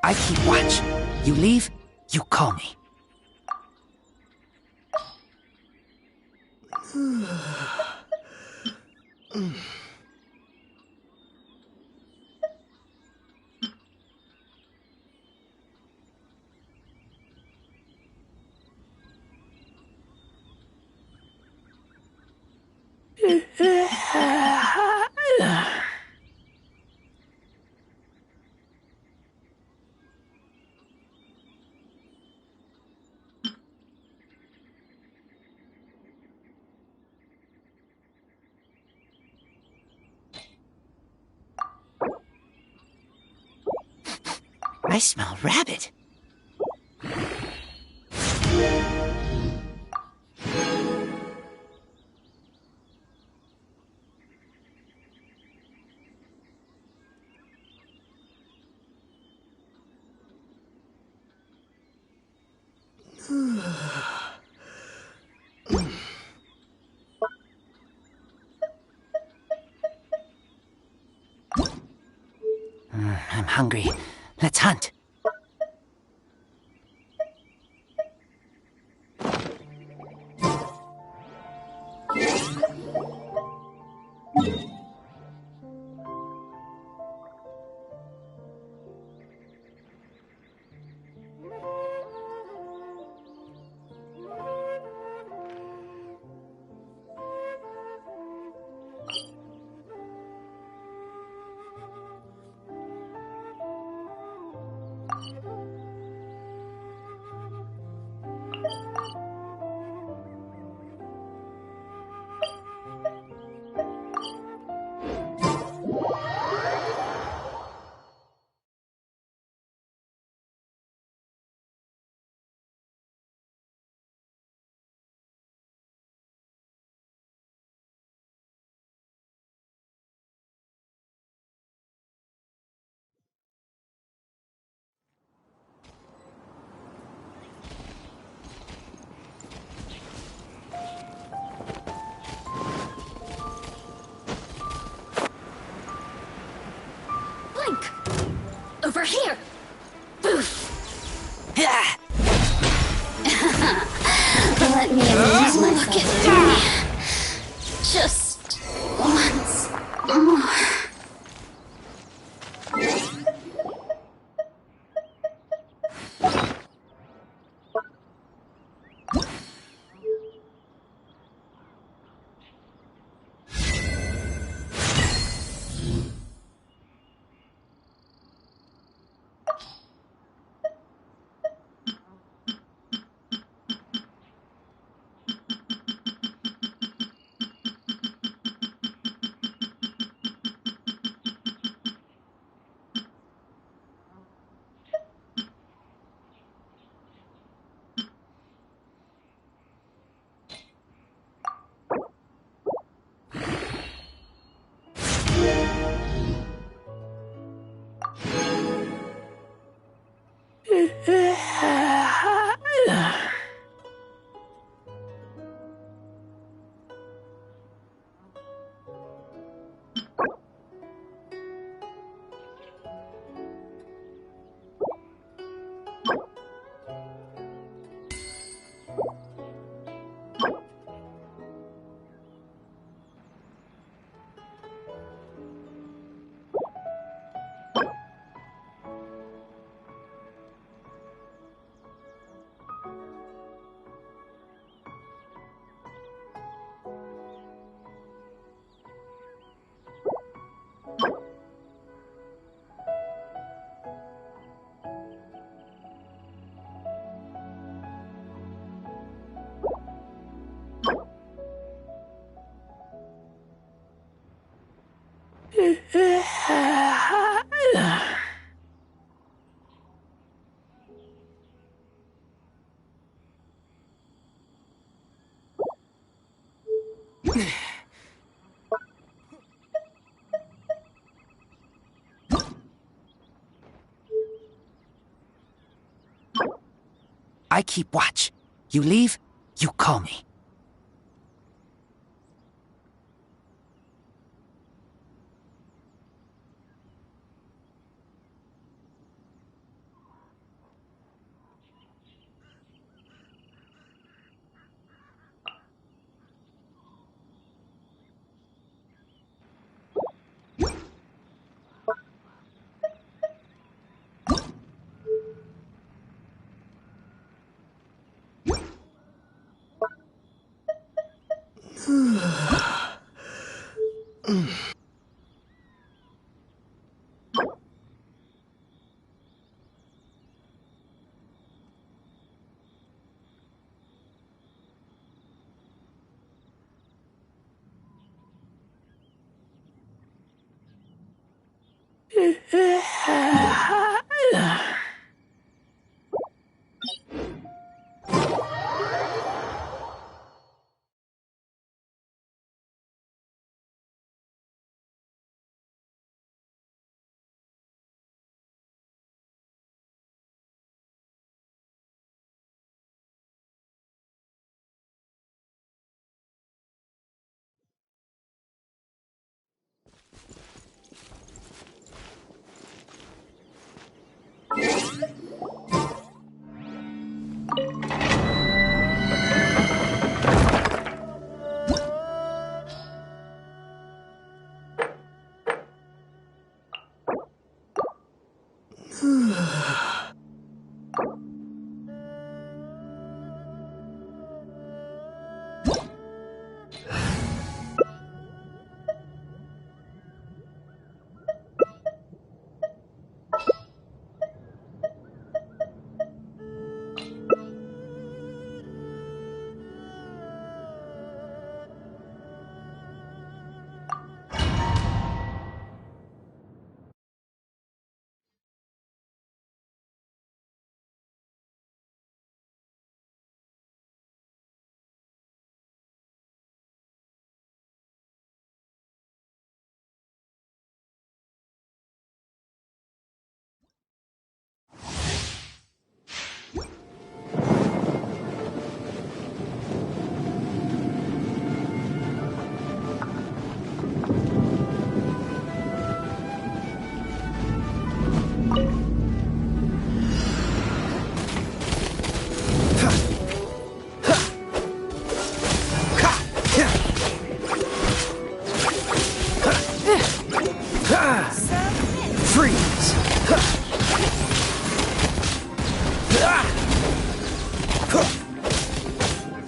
I keep watch. You leave, you call me. I smell rabbit. I'm hungry. Let's hunt. Over here! Boof! Let me amuse myself. Look at me. Just once more. I keep watch. You leave, you call me.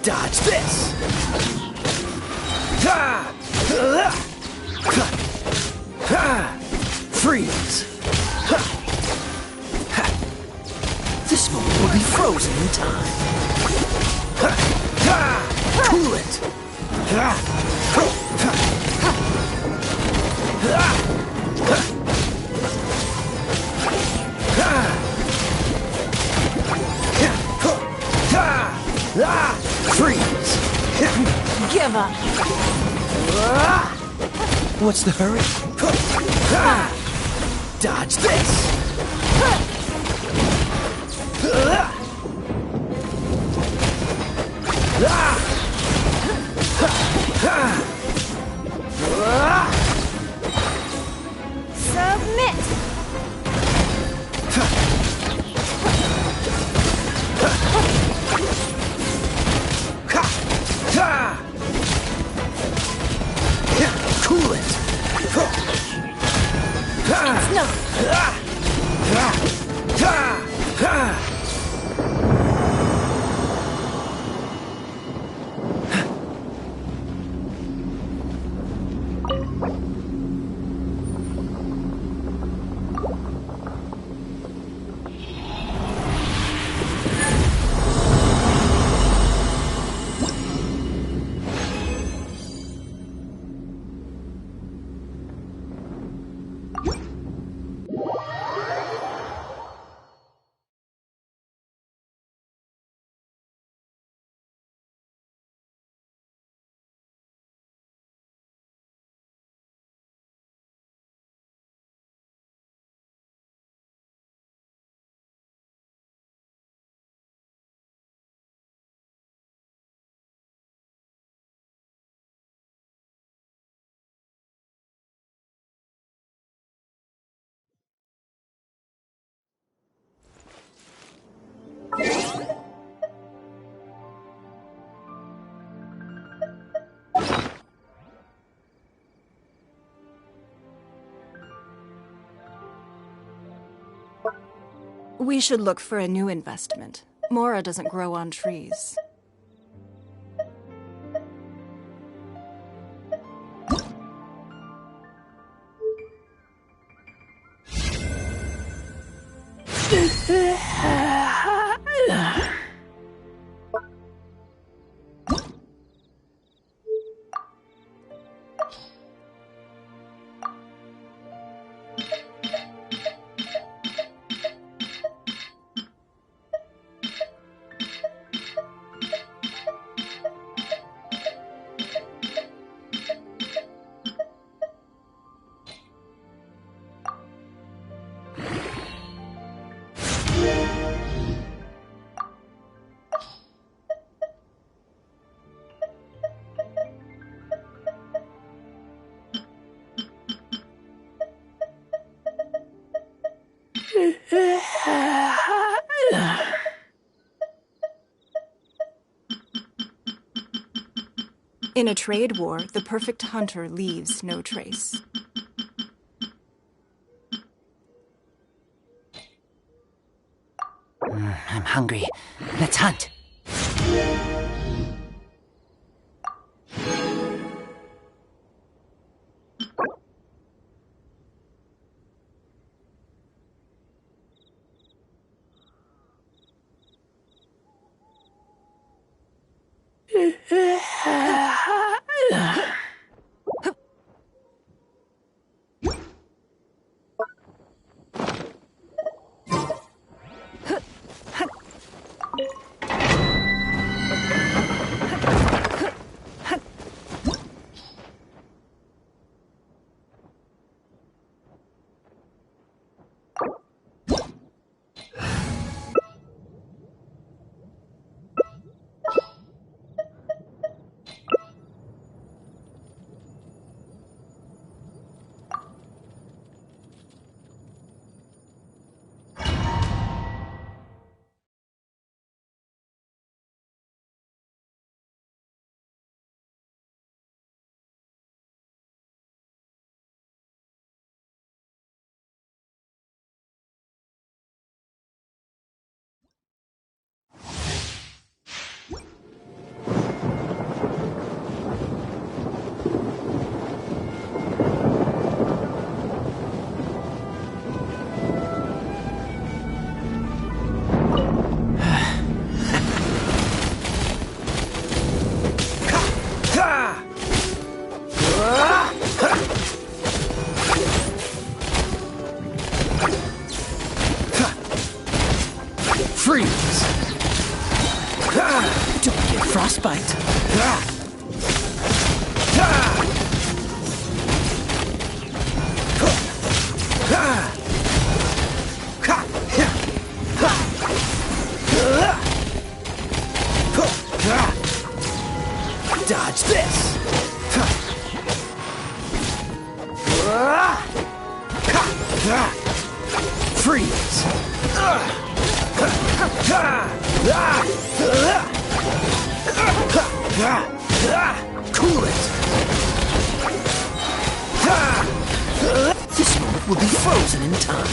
Dodge this! Freeze! This moment will be frozen in time. Cool it! Freeze! Give up. What's the hurry? Dodge this! Submit. Cool it! It's no. We should look for a new investment. Mora doesn't grow on trees. In a trade war, the perfect hunter leaves no trace. I'm hungry. Let's hunt. Freeze! Don't get frostbite. Dodge this! Freeze! Cool it! This moment will be frozen in time.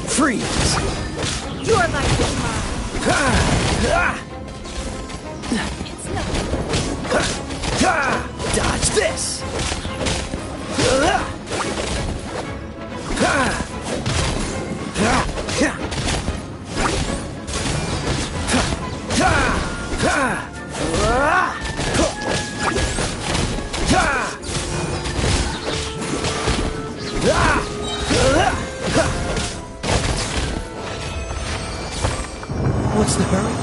Freeze! Your life is mine. It's nothing. Dodge this! What's the hurry?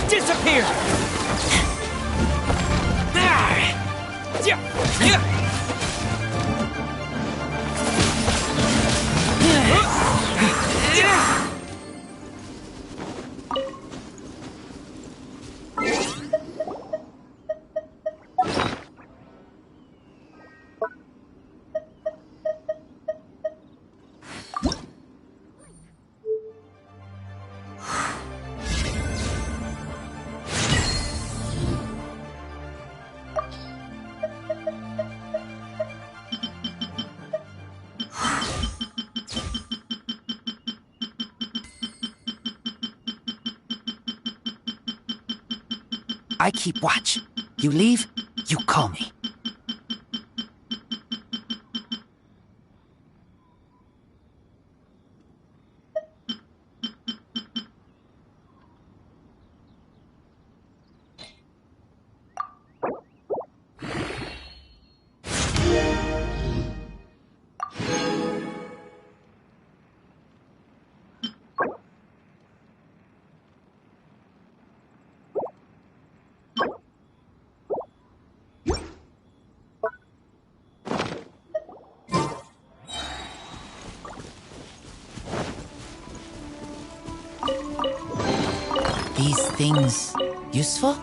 Disappear! I keep watch. You leave, you call me. These things useful?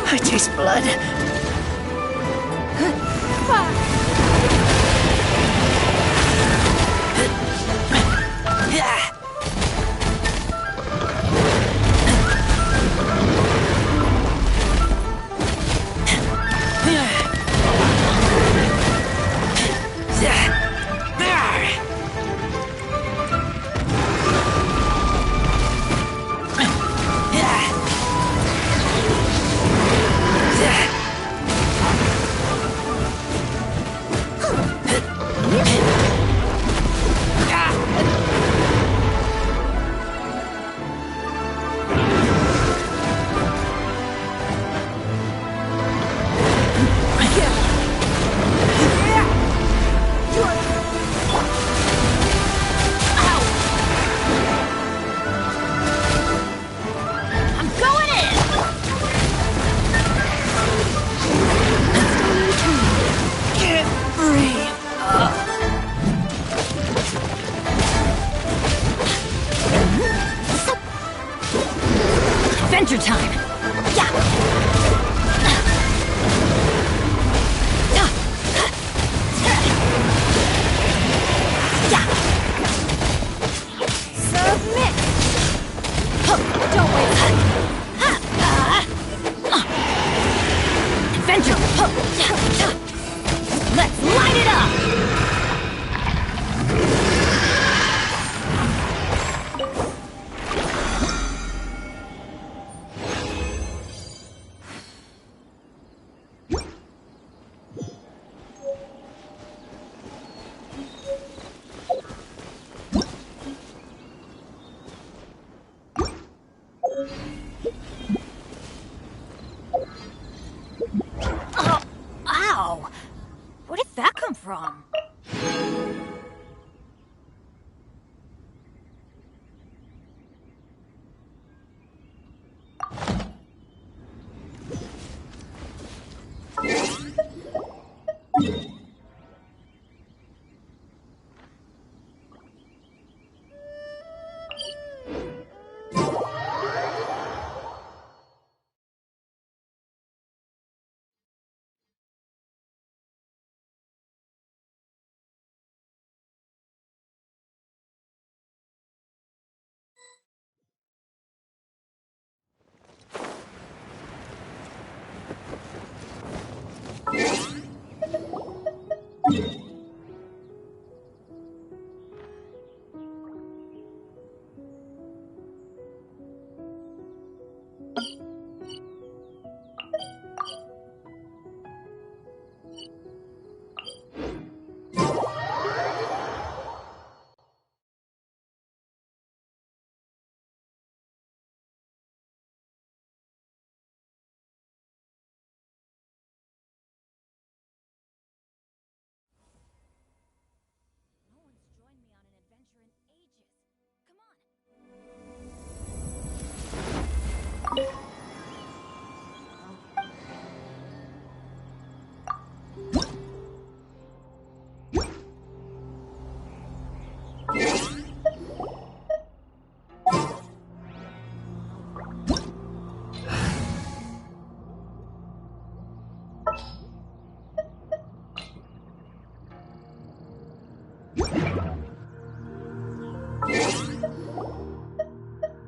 I taste blood. Adventure time! Yeah! Submit! Don't wait! Adventure! Let's light it up! Ow! Where did that come from?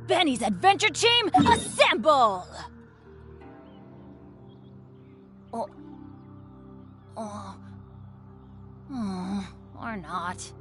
Benny's adventure team, assemble! Or not.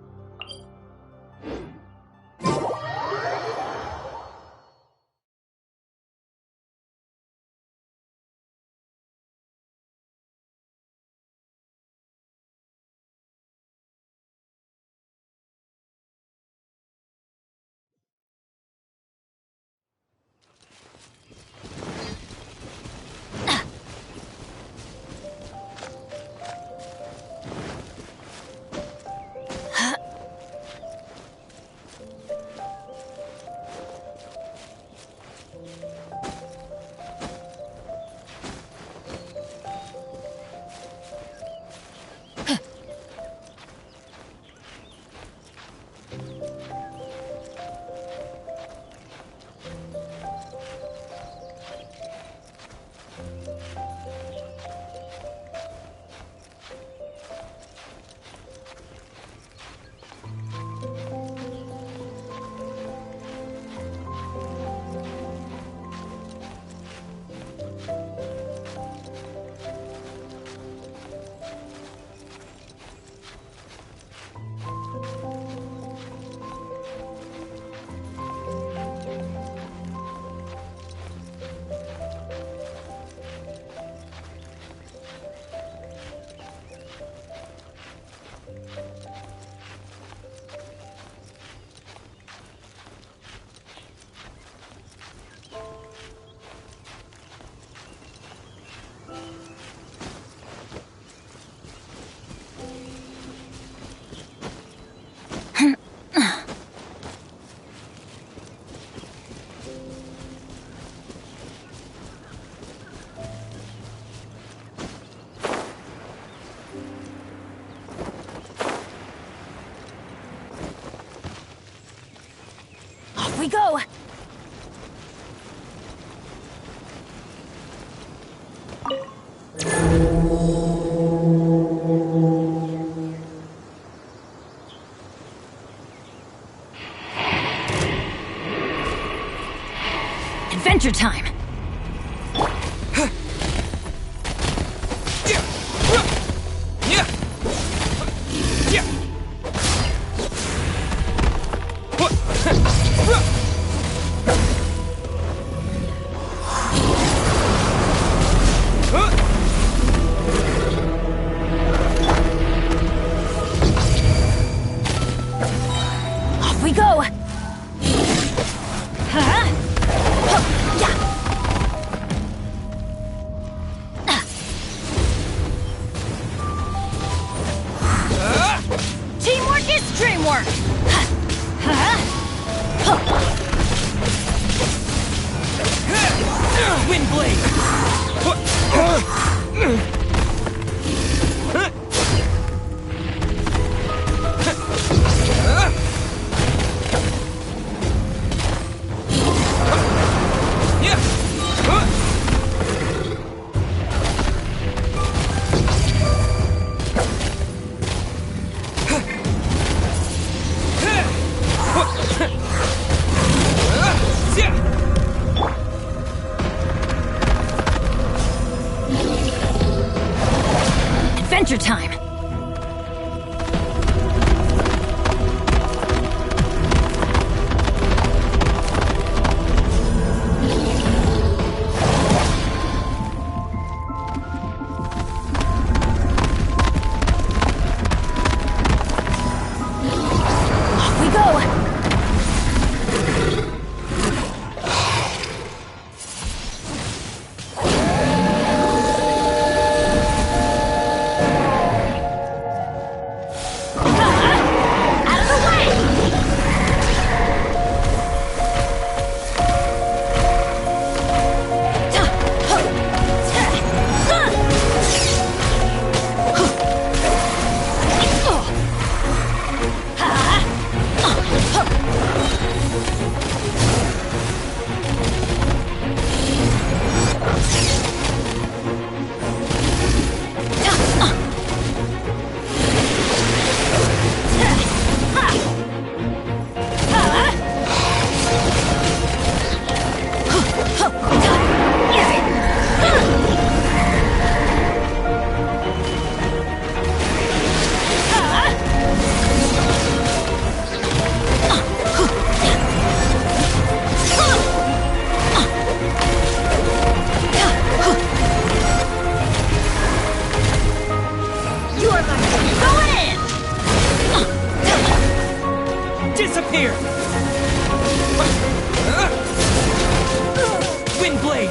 Off we go! Adventure time! Off we go! Teamwork is dreamwork! Wind blade! Adventure time! Off we go! Disappear! Wind blade!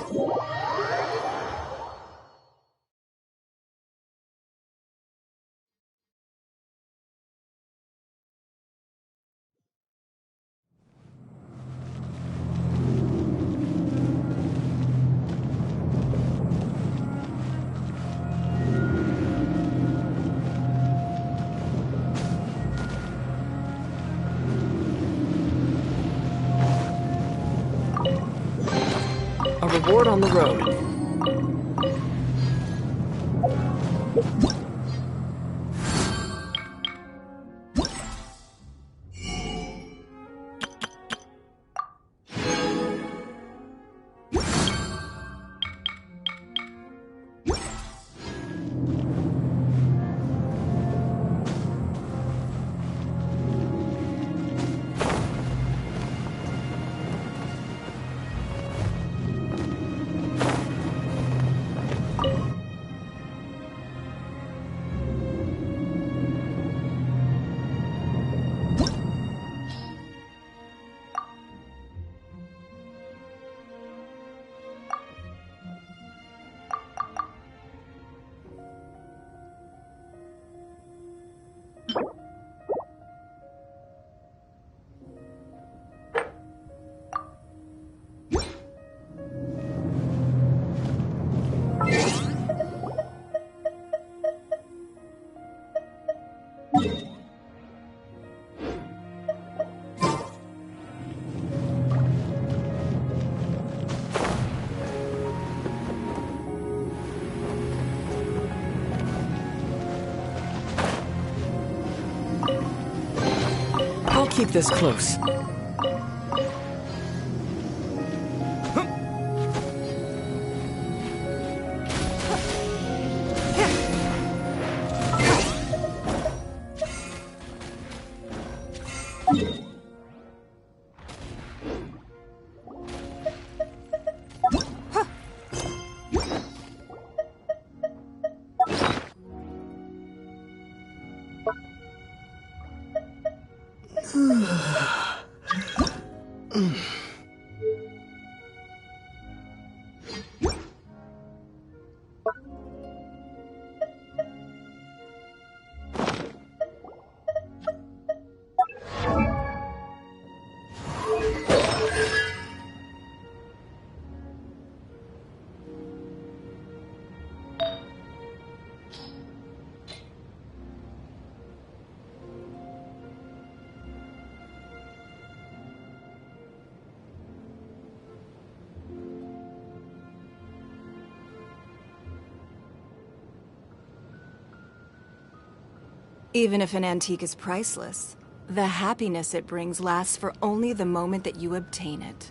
What? Reward on the road. I'll keep this close. Even if an antique is priceless, the happiness it brings lasts for only the moment that you obtain it.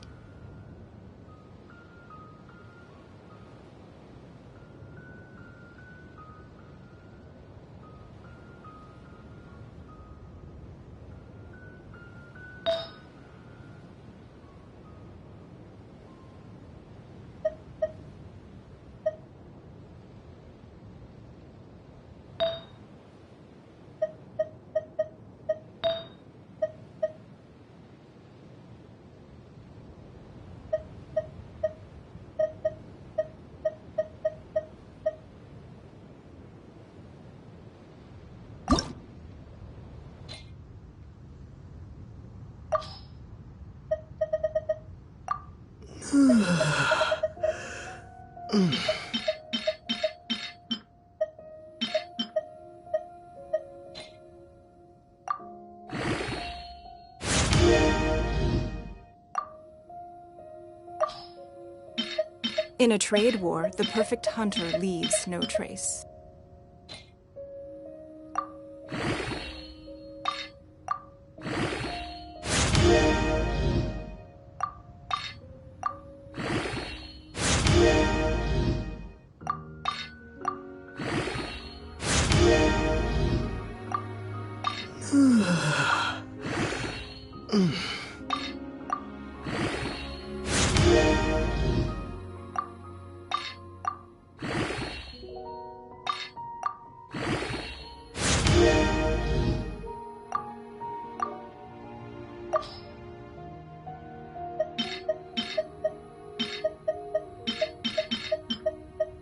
In a trade war, the perfect hunter leaves no trace.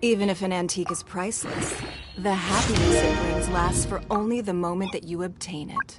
Even if an antique is priceless, the happiness it brings lasts for only the moment that you obtain it.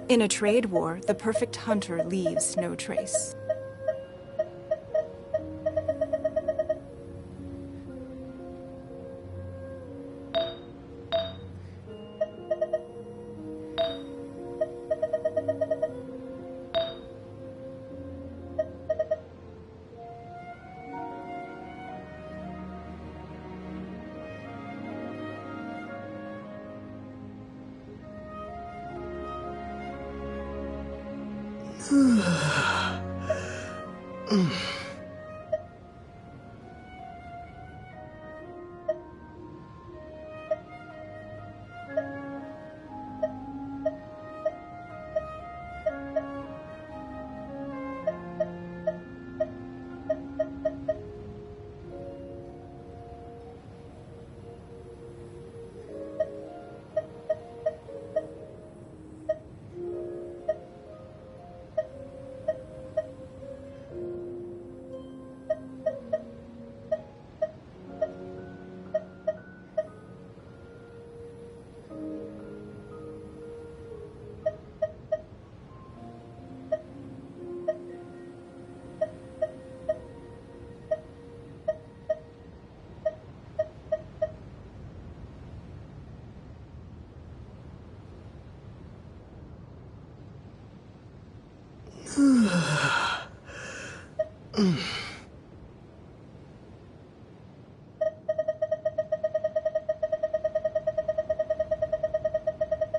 In a trade war, the perfect hunter leaves no trace.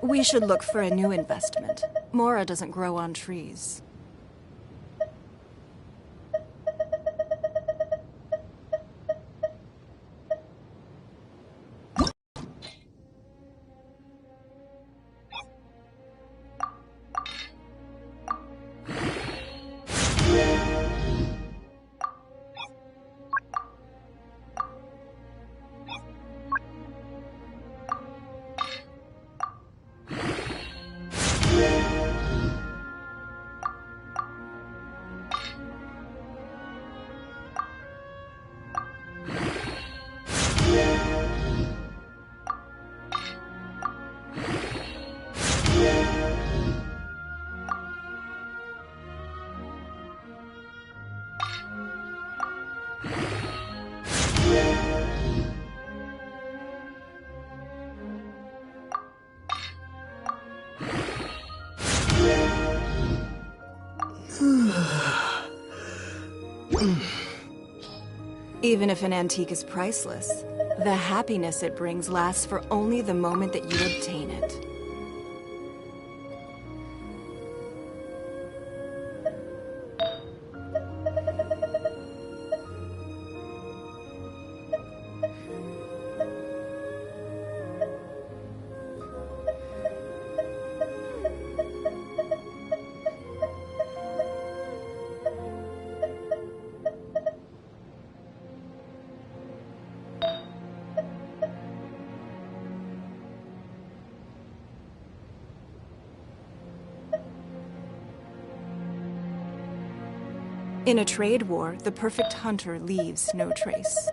We should look for a new investment. Mora doesn't grow on trees. Even if an antique is priceless, the happiness it brings lasts for only the moment that you obtain it. In a trade war, the perfect hunter leaves no trace.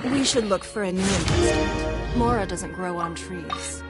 We should look for a new investment. Mora doesn't grow on trees.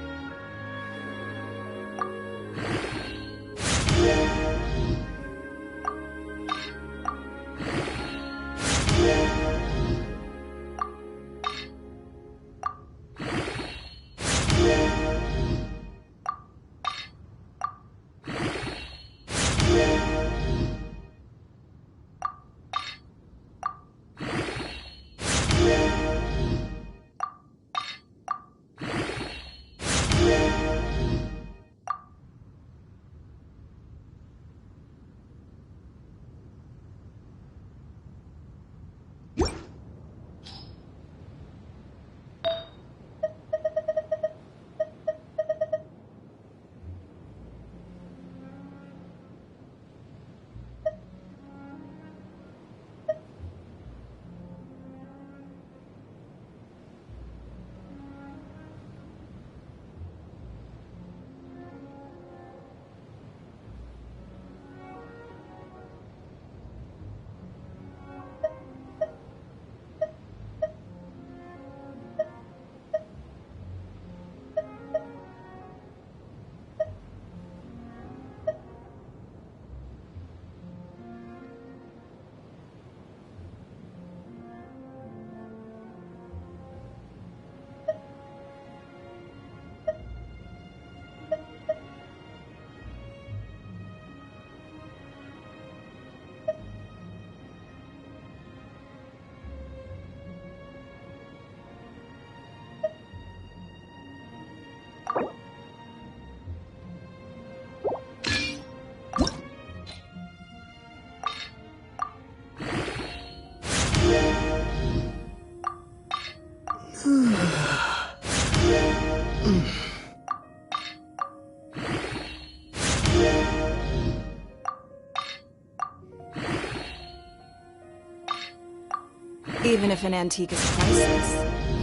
Even if an antique is priceless,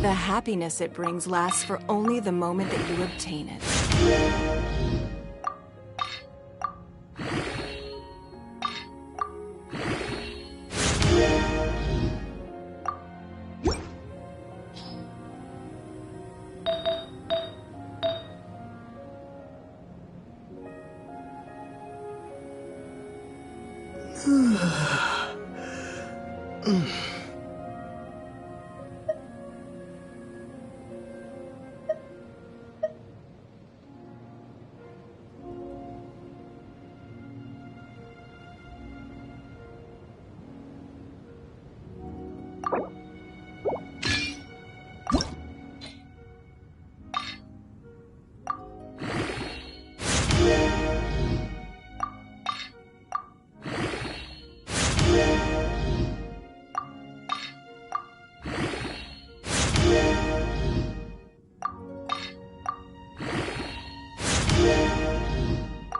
the happiness it brings lasts for only the moment that you obtain it.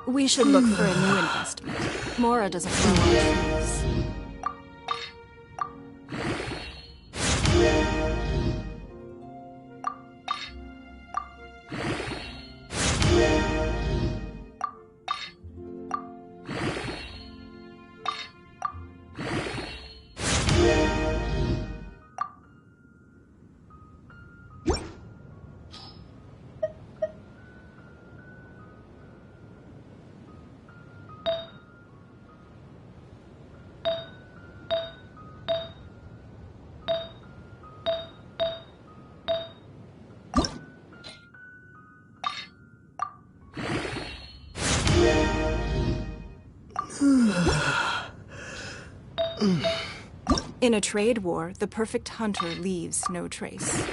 We should look for a new investment. Mora doesn't grow on trees. In a trade war, the perfect hunter leaves no trace.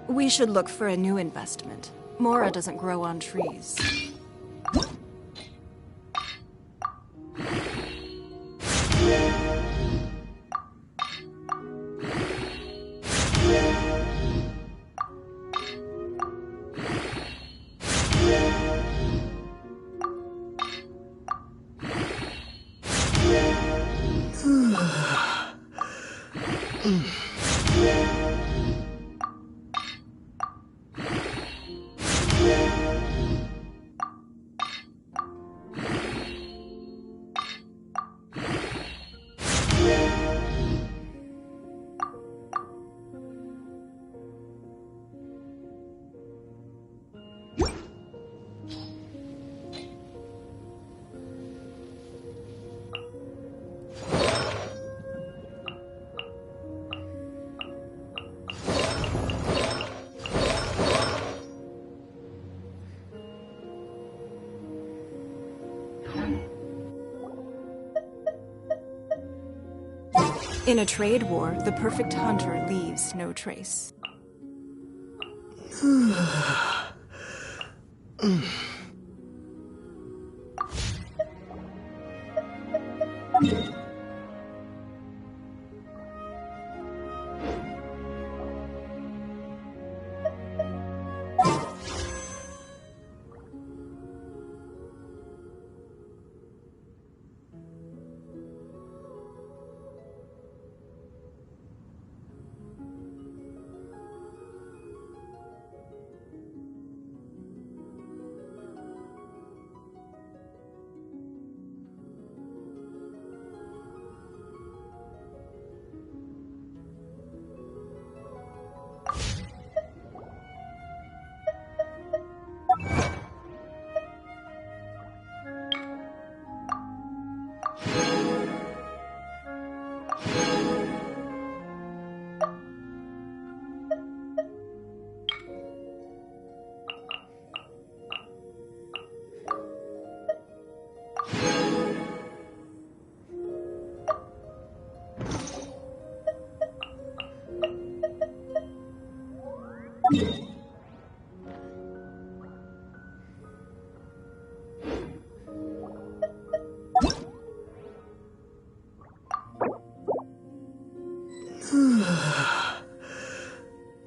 We should look for a new investment. Mora doesn't grow on trees. In a trade war, the perfect hunter leaves no trace.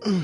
Wow!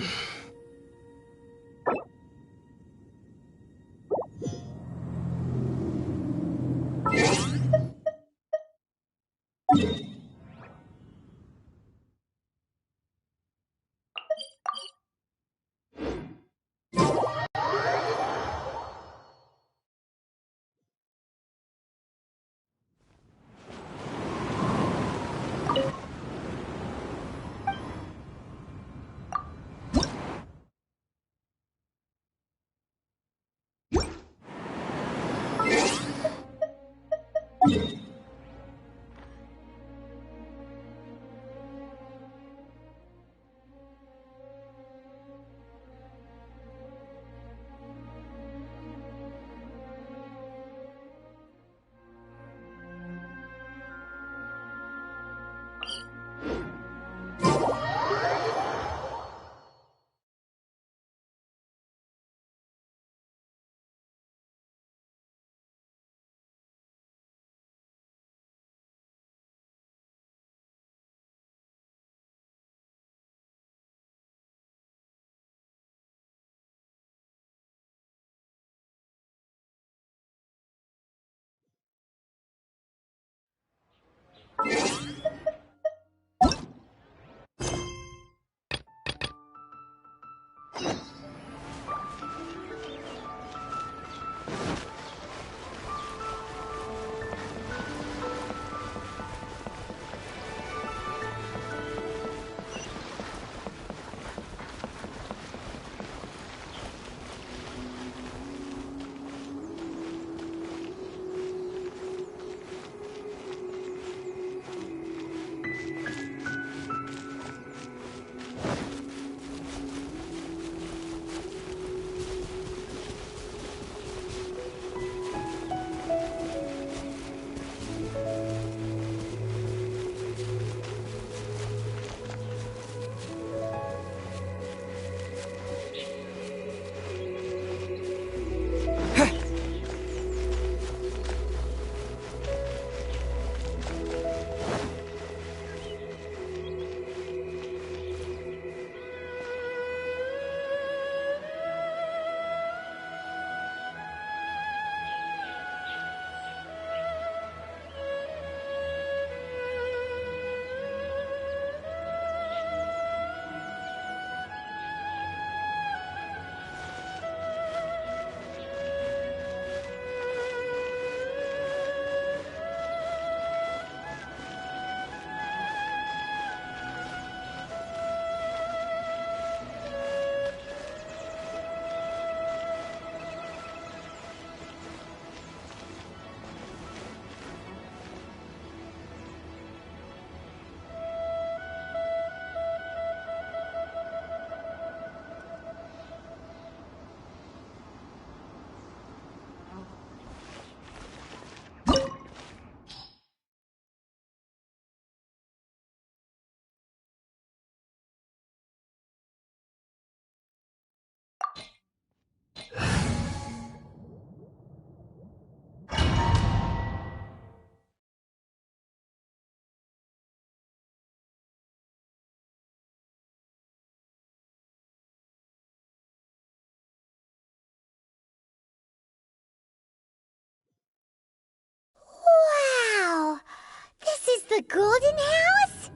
This is the Golden House?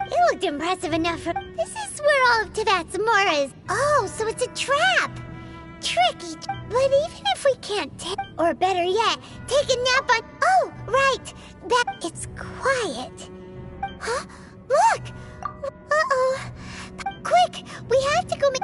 It looked impressive enough for... This is where all of Tibet's more is. Oh, so it's a trap! Tricky. But even if we can't take... Or better yet, take a nap on... Oh, right! That... It's quiet. Huh? Look! Uh-oh. Quick! We have to go make...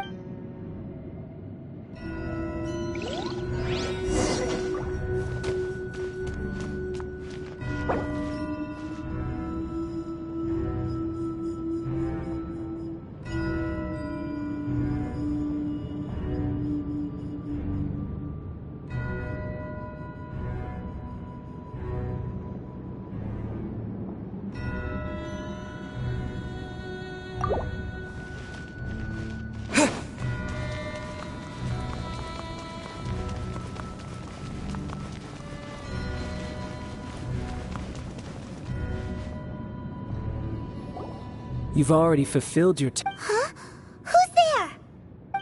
You've already fulfilled your Huh? Who's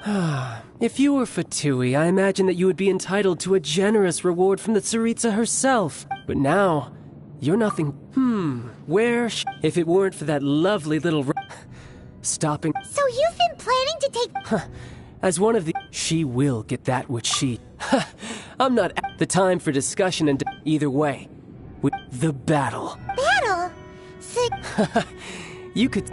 there? If you were Fatui, I imagine that you would be entitled to a generous reward from the Tsaritsa herself. But now, you're nothing. If it weren't for that lovely little stopping. So you've been planning to take... As one of the... She will get that which she... I'm not at the time for discussion and either way. With the battle. Battle? You could...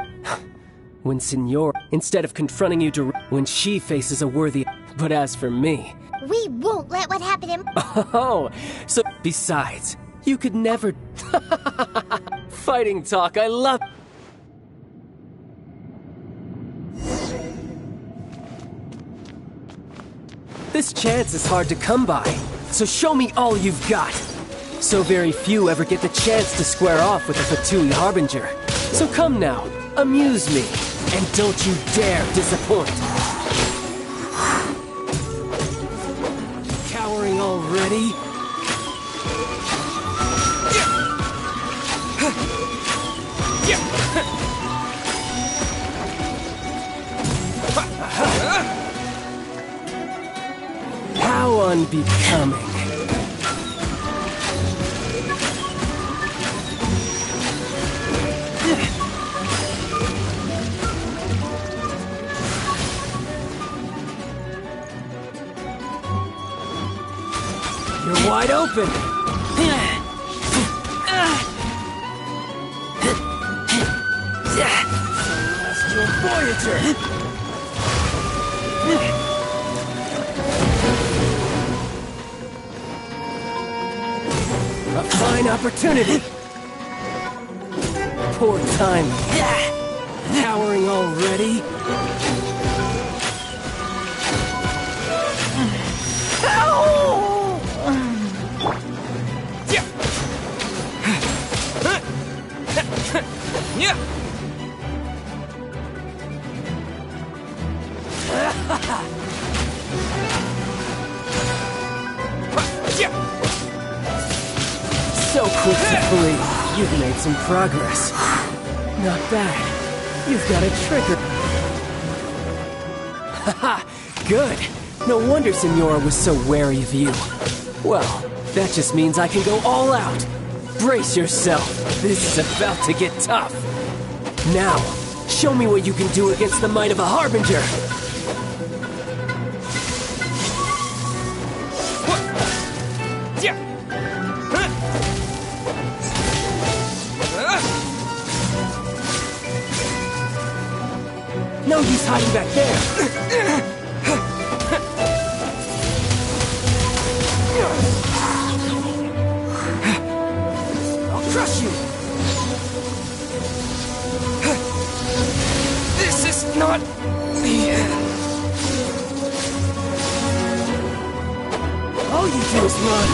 When Signor, instead of confronting you when she faces a worthy... But as for me... We won't let what happened in... Oh, so besides, you could never... Fighting talk, I love... This chance is hard to come by, so show me all you've got. So very few ever get the chance to square off with a Fatui Harbinger. So come now, amuse me, and don't you dare disappoint. Cowering already? How unbecoming. You're wide open. Celestial Voyager. A fine opportunity. Poor time. Cowering already? So quick to flee. You've made some progress. Not bad. You've got a trigger. Haha, good. No wonder Signora was so wary of you. Well, that just means I can go all out. Brace yourself. This is about to get tough. Now, show me what you can do against the might of a Harbinger. No use hiding back there. I'll crush you. This is not the end. All you do is run.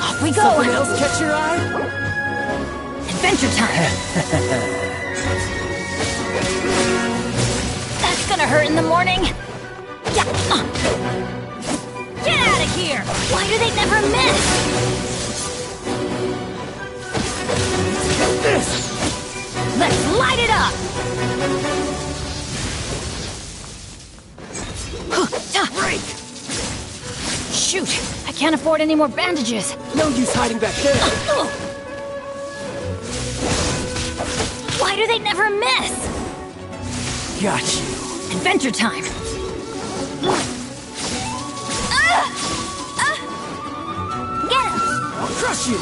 Off we go! Something else catch your eye? Adventure time! That's gonna hurt in the morning! Yeah. Get out of here! Why do they never miss? Let's light it up! Break! Shoot! I can't afford any more bandages! No use hiding back there! Why do they never miss? Got you. Adventure time! Get him! I'll crush you!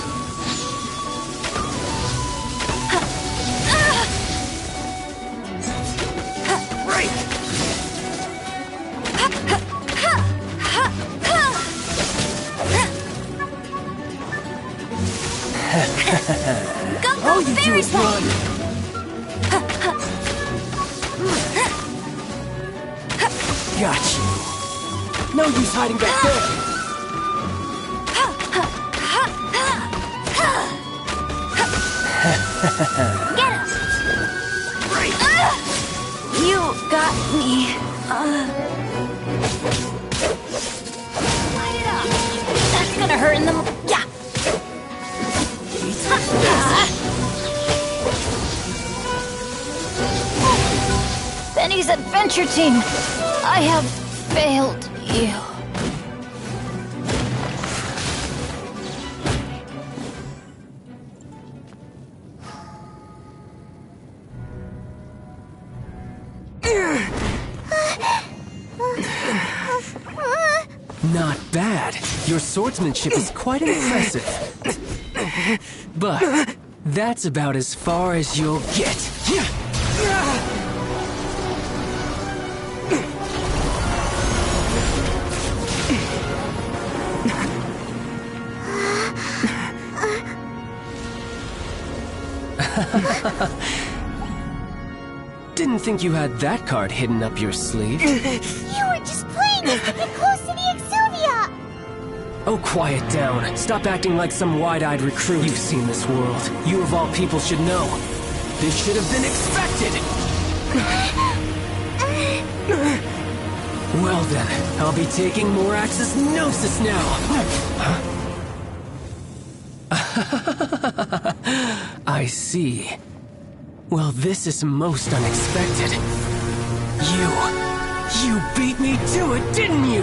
Break! Go, All you do is run! Got you. No use hiding back there. Get him! You got me. Light it up. That's gonna hurt in the... Yeah. Adventure Team. I have failed you. Not bad. Your swordsmanship is quite impressive. But that's about as far as you'll get. Didn't think you had that card hidden up your sleeve. You were just playing us to get close to the Exuvia! Oh, quiet down. Stop acting like some wide-eyed recruit. You've seen this world. You of all people should know. This should have been expected! Well then, I'll be taking Morax's Gnosis now! I see. Well, this is most unexpected. You beat me to it, didn't you?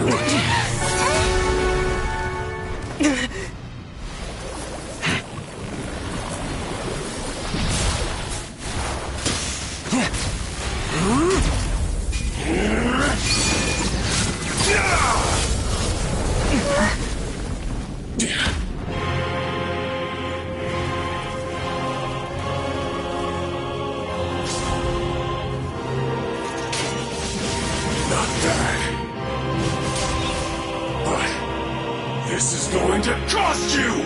This is going to cost you!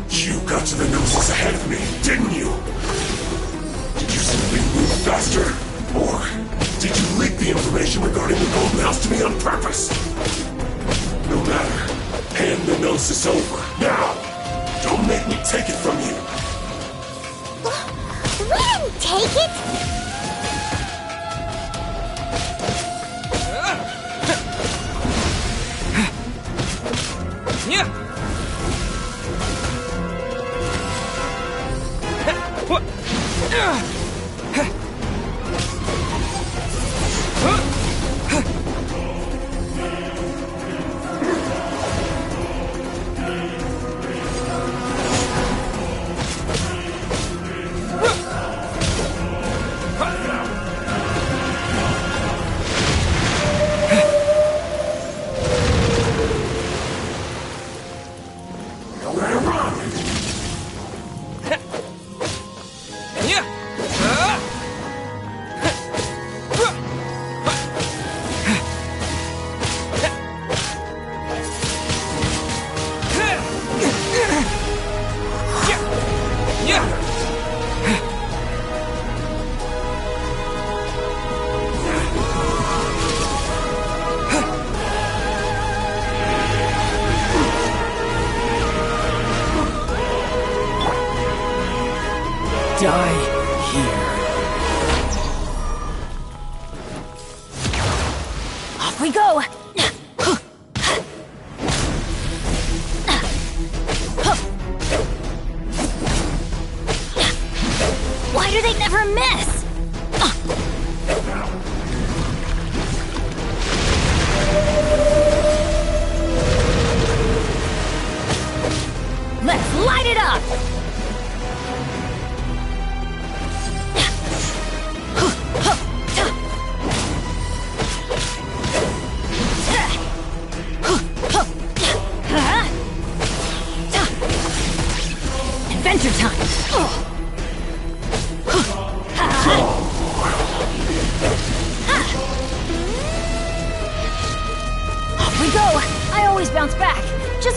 You got to the Gnosis ahead of me, didn't you? Did you simply move faster? Or did you leak the information regarding the Golden House to me on purpose? No matter. Hand the Gnosis over, now! Don't make me take it from you! We didn't take it! Yeah.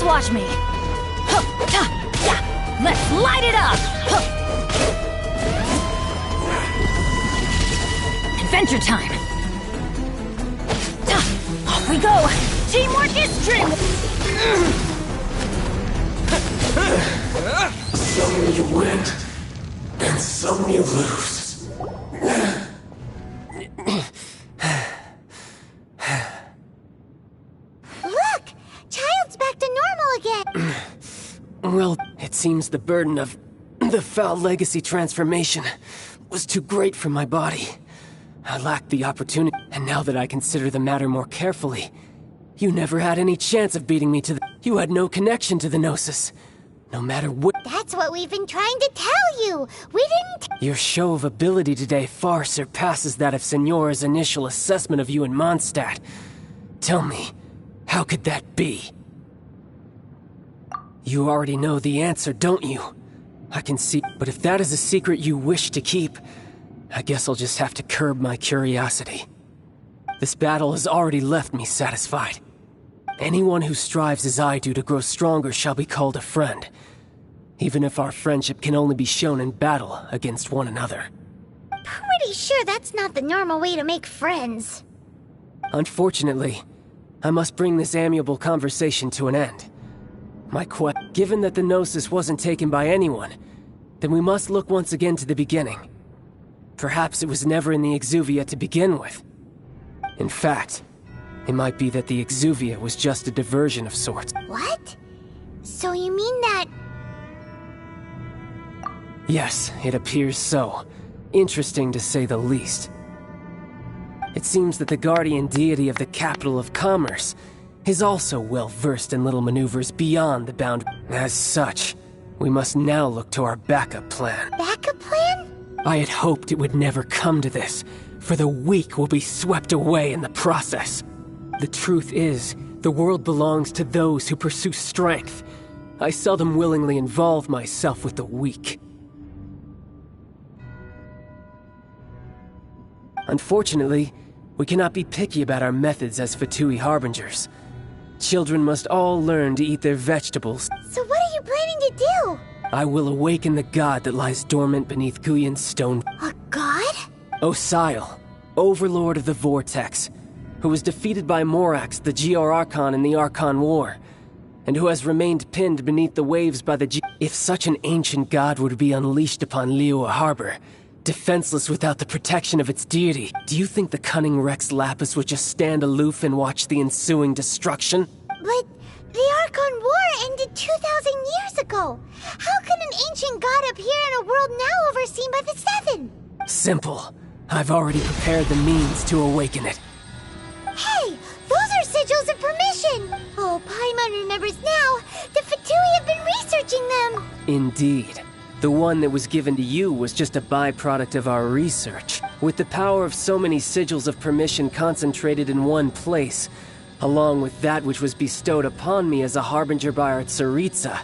watch me. Let's light it up! Adventure time! Off we go! Teamwork is strength! Some you win, and some you lose. Look! Child's back to normal again! Well, it seems the burden of the foul legacy transformation was too great for my body. I lacked the opportunity, and now that I consider the matter more carefully, you never had any chance of beating me to the... You had no connection to the Gnosis. No matter what... That's what we've been trying to tell you! We didn't... Your show of ability today far surpasses that of Signora's initial assessment of you in Mondstadt. Tell me, how could that be? You already know the answer, don't you? I can see... But if that is a secret you wish to keep, I guess I'll just have to curb my curiosity. This battle has already left me satisfied. Anyone who strives as I do to grow stronger shall be called a friend, even if our friendship can only be shown in battle against one another. Pretty sure that's not the normal way to make friends. Unfortunately, I must bring this amiable conversation to an end. Given that the Gnosis wasn't taken by anyone, then we must look once again to the beginning. Perhaps it was never in the Exuvia to begin with. In fact, it might be that the Exuvia was just a diversion of sorts. What? So you mean that... Yes, it appears so. Interesting to say the least. It seems that the guardian deity of the capital of commerce is also well versed in little maneuvers beyond the bound. As such, we must now look to our backup plan. Backup plan? I had hoped it would never come to this, for the weak will be swept away in the process. The truth is, the world belongs to those who pursue strength. I seldom willingly involve myself with the weak. Unfortunately, we cannot be picky about our methods as Fatui Harbingers. Children must all learn to eat their vegetables. So what are you planning to do? I will awaken the god that lies dormant beneath Guyan's stone. A god? Osial, overlord of the Vortex, who was defeated by Morax, the GR Archon in the Archon War, and who has remained pinned beneath the waves by the If such an ancient god were to be unleashed upon Liyue Harbor, defenseless without the protection of its deity, do you think the cunning Rex Lapis would just stand aloof and watch the ensuing destruction? But the Archon War ended 2,000 years ago. How can an ancient god appear in a world now overseen by the Seven? Simple. I've already prepared the means to awaken it. Hey, those are sigils of permission. Oh, Paimon remembers now. The Fatui have been researching them. Indeed. The one that was given to you was just a byproduct of our research. With the power of so many sigils of permission concentrated in one place, along with that which was bestowed upon me as a harbinger by our Tsaritsa,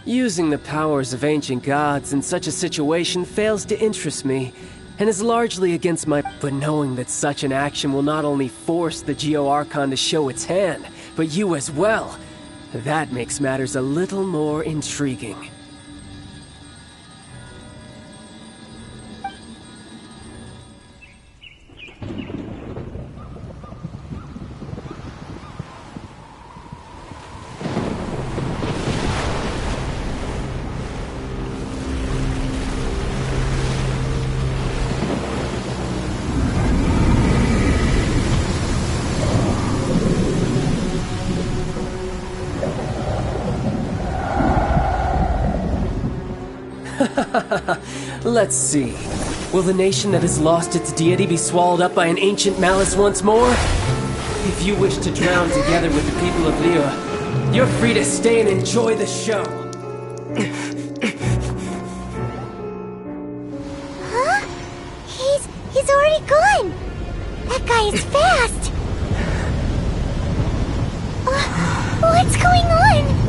using the powers of ancient gods in such a situation fails to interest me, and is largely against my... But knowing that such an action will not only force the Geo Archon to show its hand, but you as well, that makes matters a little more intriguing. Let's see. Will the nation that has lost its deity be swallowed up by an ancient malice once more? If you wish to drown together with the people of Liyue, you're free to stay and enjoy the show. Huh? He's already gone. That guy is fast. What's going on?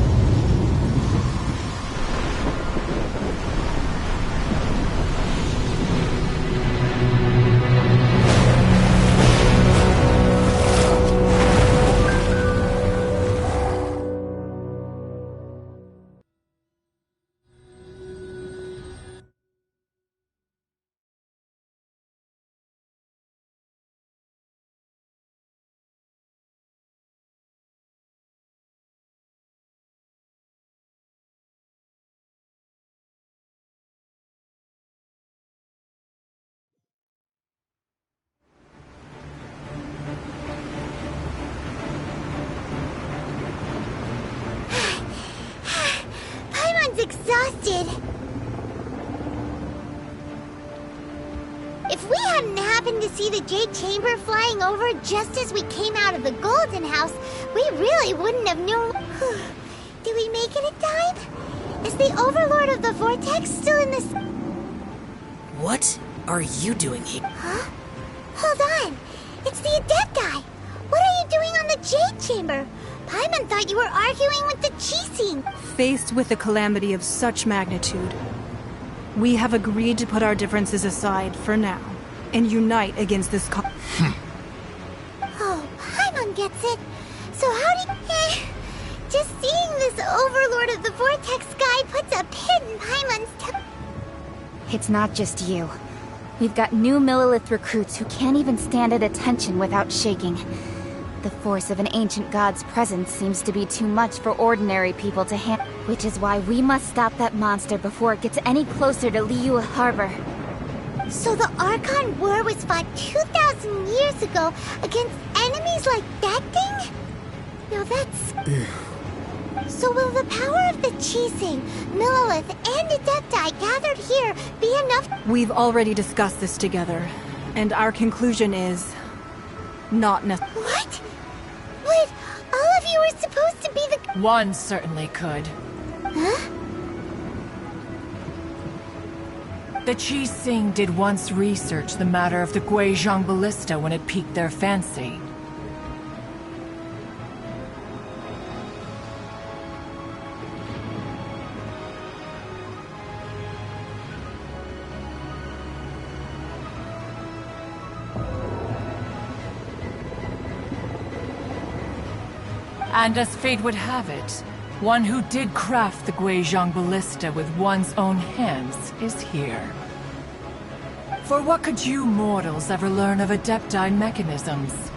If we hadn't happened to see the Jade Chamber flying over just as we came out of the Golden House, we really wouldn't have known. Did we make it in time? Is the Overlord of the Vortex still in this? What are you doing here? Huh? Hold on. It's the Adepti. What are you doing on the Jade Chamber? Paimon thought you were arguing with the Chising. Faced with a calamity of such magnitude, we have agreed to put our differences aside for now and unite against this Oh, Paimon gets it. So how do you... just seeing this Overlord of the Vortex guy puts a pit in Paimon's It's not just you. We've got new Millilith recruits who can't even stand at attention without shaking. The force of an ancient god's presence seems to be too much for ordinary people to handle, which is why we must stop that monster before it gets any closer to Liyue Harbor. So the Archon War was fought 2,000 years ago against enemies like that thing? Now that's... So will the power of the Chising, Millilith, and Adepti gathered here be enough? We've already discussed this together, and our conclusion is... not necessary. What? But all of you were supposed to be the... One certainly could. Huh? The Chising did once research the matter of the Guizhong Ballista when it piqued their fancy. And as fate would have it, one who did craft the Guizhong Ballista with one's own hands is here. For what could you mortals ever learn of Adepti mechanisms?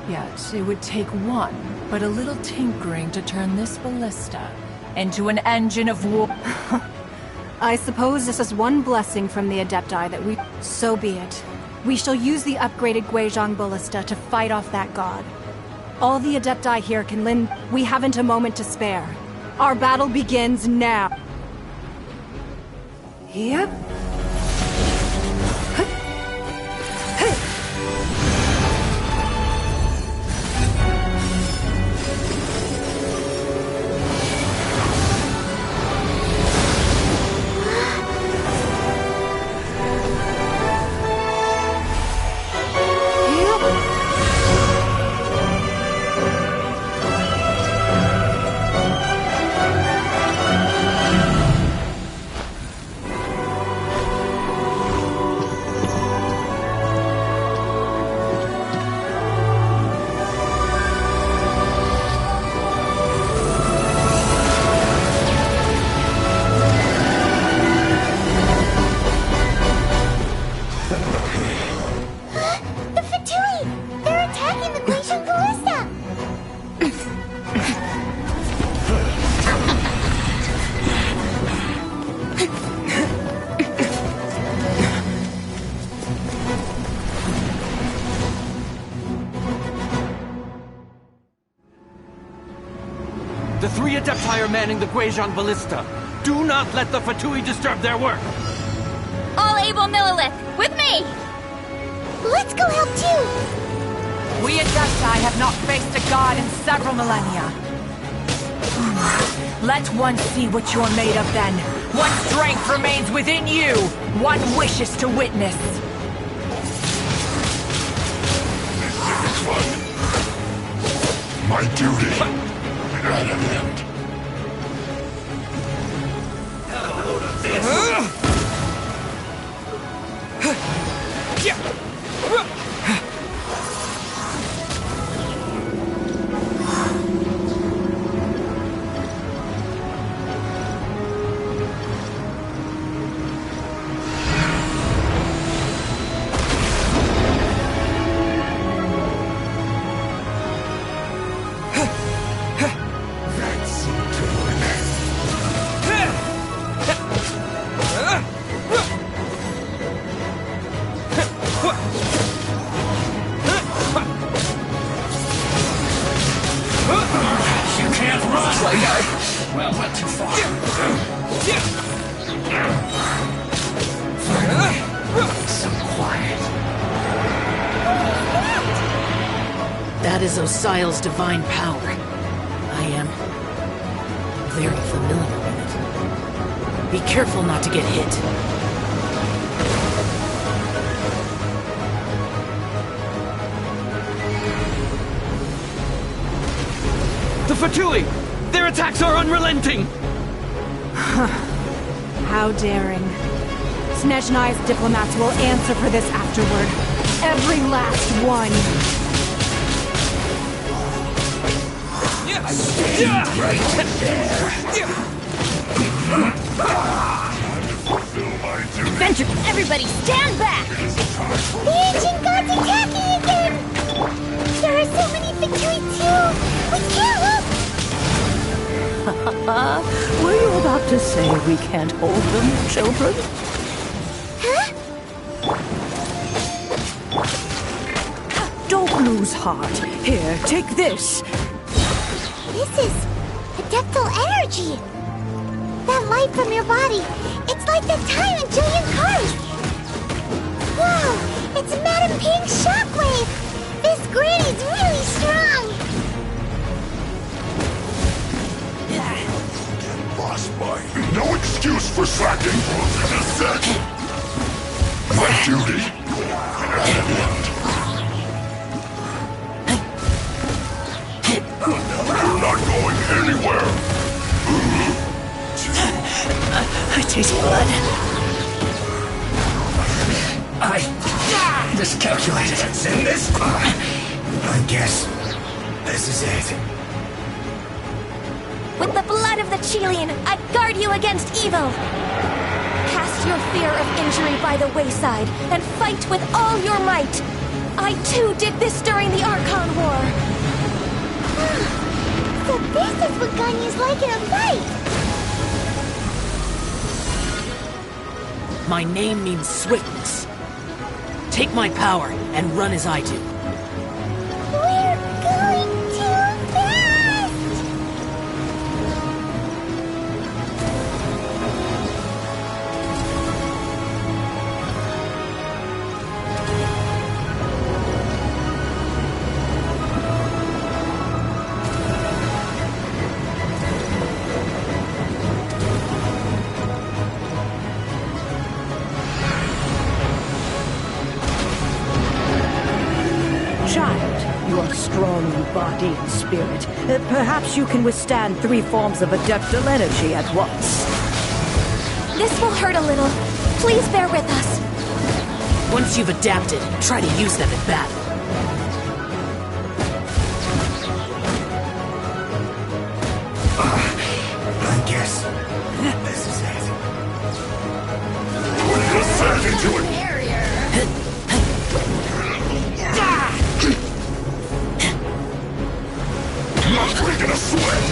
Yet, it would take one, but a little tinkering to turn this ballista into an engine of war. I suppose this is one blessing from the Adepti that we... So be it. We shall use the upgraded Guizhong Ballista to fight off that god. All the Adepti here can lend... We haven't a moment to spare. Our battle begins now. Yep. The three Adepti are manning the Guizhong Ballista. Do not let the Fatui disturb their work! All able Millilith, with me! Let's go help too! We Adepti have not faced a god in several millennia. Let one see what you're made of then. What strength remains within you, one wishes to witness. This one. My duty. At an end. What? That is Osial's divine power. I am very familiar with it. Be careful not to get hit. The Fatui! Their attacks are unrelenting! How daring. Snezhnai's diplomats will answer for this afterward. Every last one. Right there. Adventure! Everybody stand back! The ancient gods attacking again! There are so many Fatui too! We can't look! Were you about to say we can't hold them, children? Huh? Don't lose heart. Here, take this. This is adeptal energy! That light from your body, it's like that time in Julian Cars! Wow! It's Madame Ping's shockwave! This granny's really strong! Boss boy. No excuse for slacking. Just said. My duty. You're not going anywhere. I taste blood. I miscalculated. It's in this. I guess this is it. With the blood of the Chilean, I guard you against evil! Cast your fear of injury by the wayside, and fight with all your might! I too did this during the Archon War! So this is what Ganyu's like in a fight! My name means swiftness. Take my power and run as I do. We're going too fast! Child, you are strong in body and spirit. Perhaps you can withstand 3 forms of adeptal energy at once. This will hurt a little. Please bear with us. Once you've adapted, try to use them in battle. I guess this is it. Put your sand into it. Not breaking a sweat.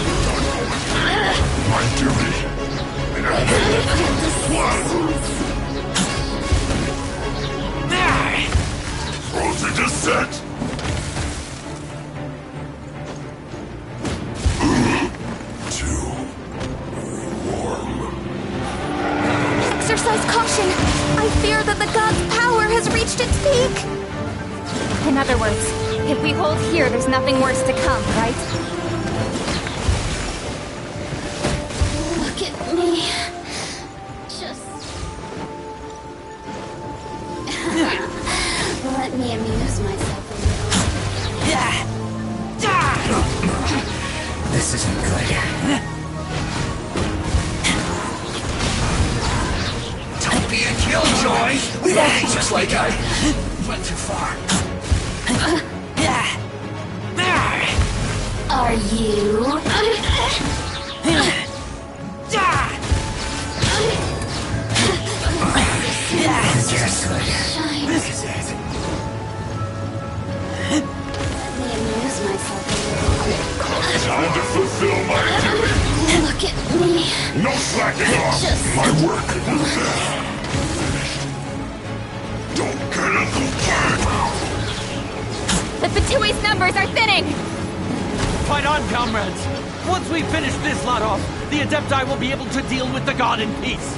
My duty. Frozen descent. Too warm. Exercise caution! I fear that the god's power has reached its peak! In other words, if we hold here, there's nothing worse to come, right? Look at me. Just... Let me amuse myself a little. This isn't good. Don't be a killjoy! Just like I went too far. Are you? Yes, good. This is it. Let me amuse myself a little. Time to fulfill my duty. Look at me. No slacking off. My work is finished. Don't get in the way. The Fatui's numbers are thinning! Fight on, comrades! Once we finish this lot off, the Adepti will be able to deal with the god in peace.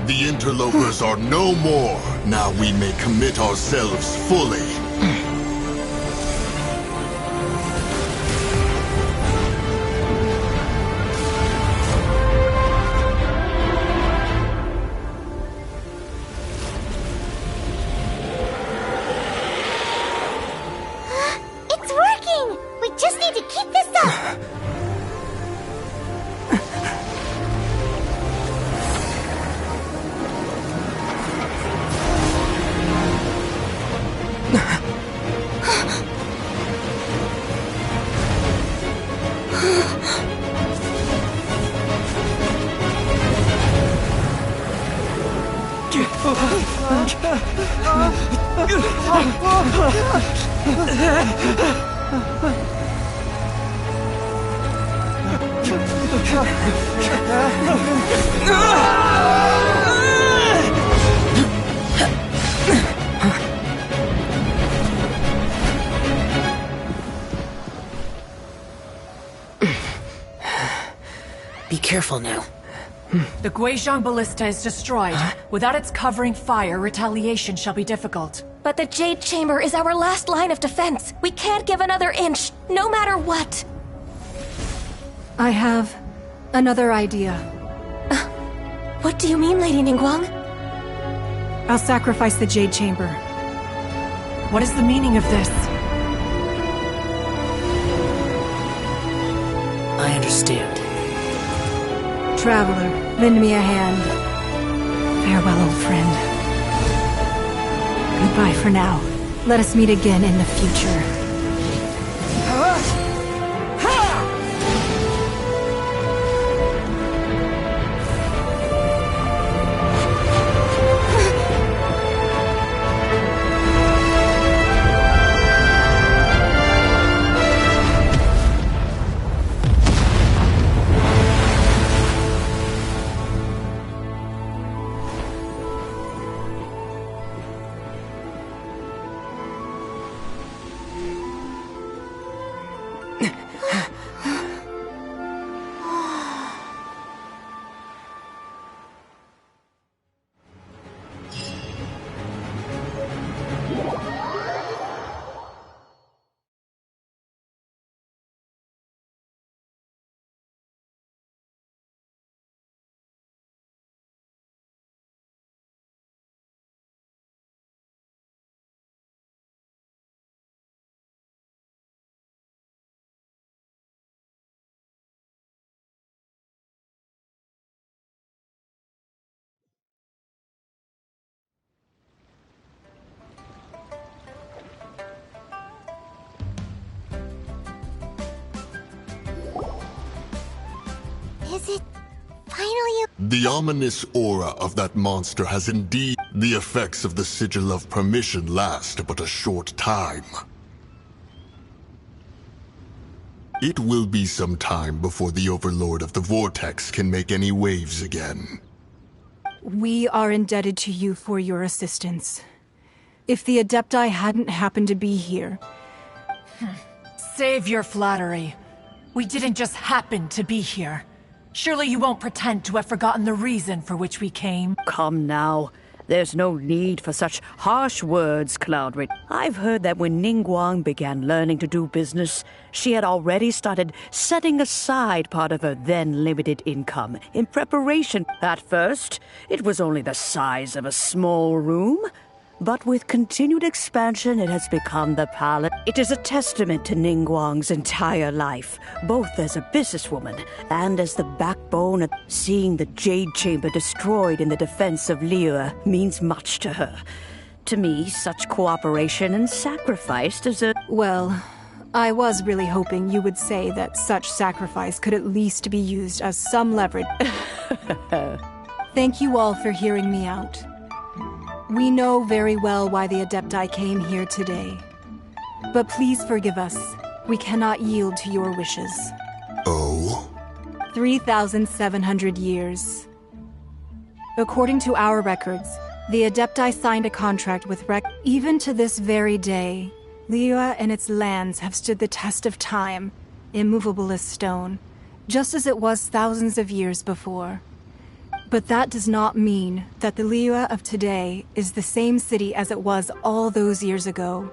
The interlopers are no more. Now we may commit ourselves fully. It's working! We just need to keep this up! Be careful now. The Guizhong Ballista is destroyed. Without its covering fire, retaliation shall be difficult. But the Jade Chamber is our last line of defense. We can't give another inch, no matter what. I have another idea. What do you mean, Lady Ningguang? I'll sacrifice the Jade Chamber. What is the meaning of this? I understand. Traveler, lend me a hand. Farewell, old friend. Goodbye for now. Let us meet again in the future. Is it finally? The ominous aura of that monster has indeed... The effects of the Sigil of Permission last but a short time. It will be some time before the Overlord of the Vortex can make any waves again. We are indebted to you for your assistance. If the Adepti hadn't happened to be here... Save your flattery. We didn't just happen to be here. Surely you won't pretend to have forgotten the reason for which we came. Come now. There's no need for such harsh words, Cloudred. I've heard that when Ningguang began learning to do business, she had already started setting aside part of her then limited income in preparation. At first, it was only the size of a small room. But with continued expansion, it has become the palace. It is a testament to Ningguang's entire life, both as a businesswoman and as the backbone of seeing the Jade Chamber destroyed in the defense of Liyue means much to her. To me, such cooperation and sacrifice deserve... Well, I was really hoping you would say that such sacrifice could at least be used as some leverage. Thank you all for hearing me out. We know very well why the Adepti came here today. But please forgive us. We cannot yield to your wishes. Oh? 3,700 years. According to our records, the Adepti signed a contract with Even to this very day, Liyue and its lands have stood the test of time. immovable as stone, just as it was thousands of years before. But that does not mean that the Liyue of today is the same city as it was all those years ago.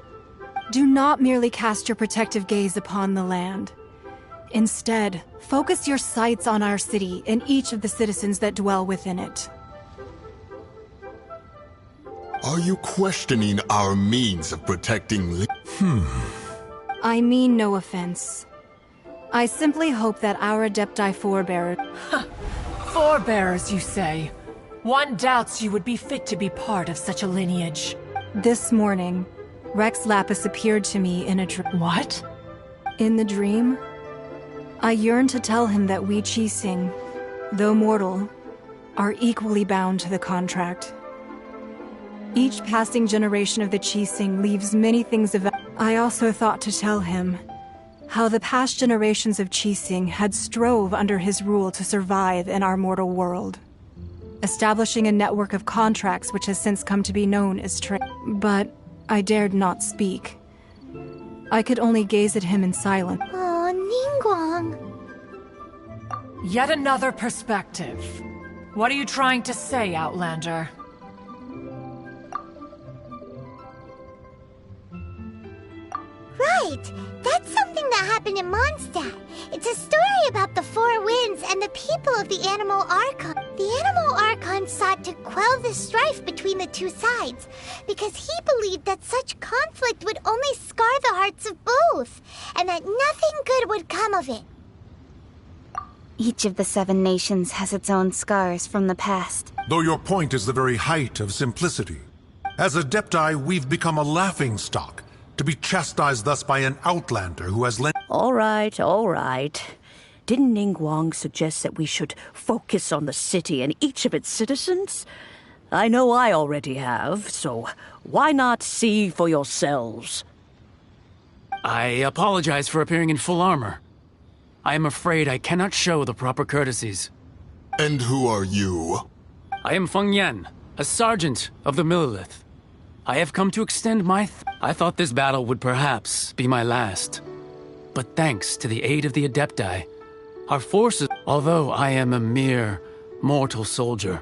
Do not merely cast your protective gaze upon the land. Instead, focus your sights on our city and each of the citizens that dwell within it. Are you questioning our means of protecting I mean no offense. I simply hope that our Adepti forebearers... Forebearers, you say? One doubts you would be fit to be part of such a lineage. This morning, Rex Lapis appeared to me in a dream. What? In the dream, I yearned to tell him that we Qixing, though mortal, are equally bound to the contract. Each passing generation of the Qixing leaves many things of... I also thought to tell him how the past generations of Qixing had strove under his rule to survive in our mortal world, establishing a network of contracts which has since come to be known as But I dared not speak. I could only gaze at him in silence. Oh, Ningguang. Yet another perspective. What are you trying to say, Outlander? Right! That's something that happened in Mondstadt. It's a story about the Four Winds and the people of the Animal Archon. The Animal Archon sought to quell the strife between the two sides, because he believed that such conflict would only scar the hearts of both, and that nothing good would come of it. Each of the 7 nations has its own scars from the past. Though your point is the very height of simplicity. As Adepti, we've become a laughingstock, to be chastised thus by an outlander who has lent— All right, all right. Didn't Ningguang suggest that we should focus on the city and each of its citizens? I know I already have, so why not see for yourselves? I apologize for appearing in full armor. I am afraid I cannot show the proper courtesies. And who are you? I am Feng Yan, a sergeant of the Millelith. I have come to extend my... I thought this battle would perhaps be my last. But thanks to the aid of the Adepti, our forces... Although I am a mere mortal soldier,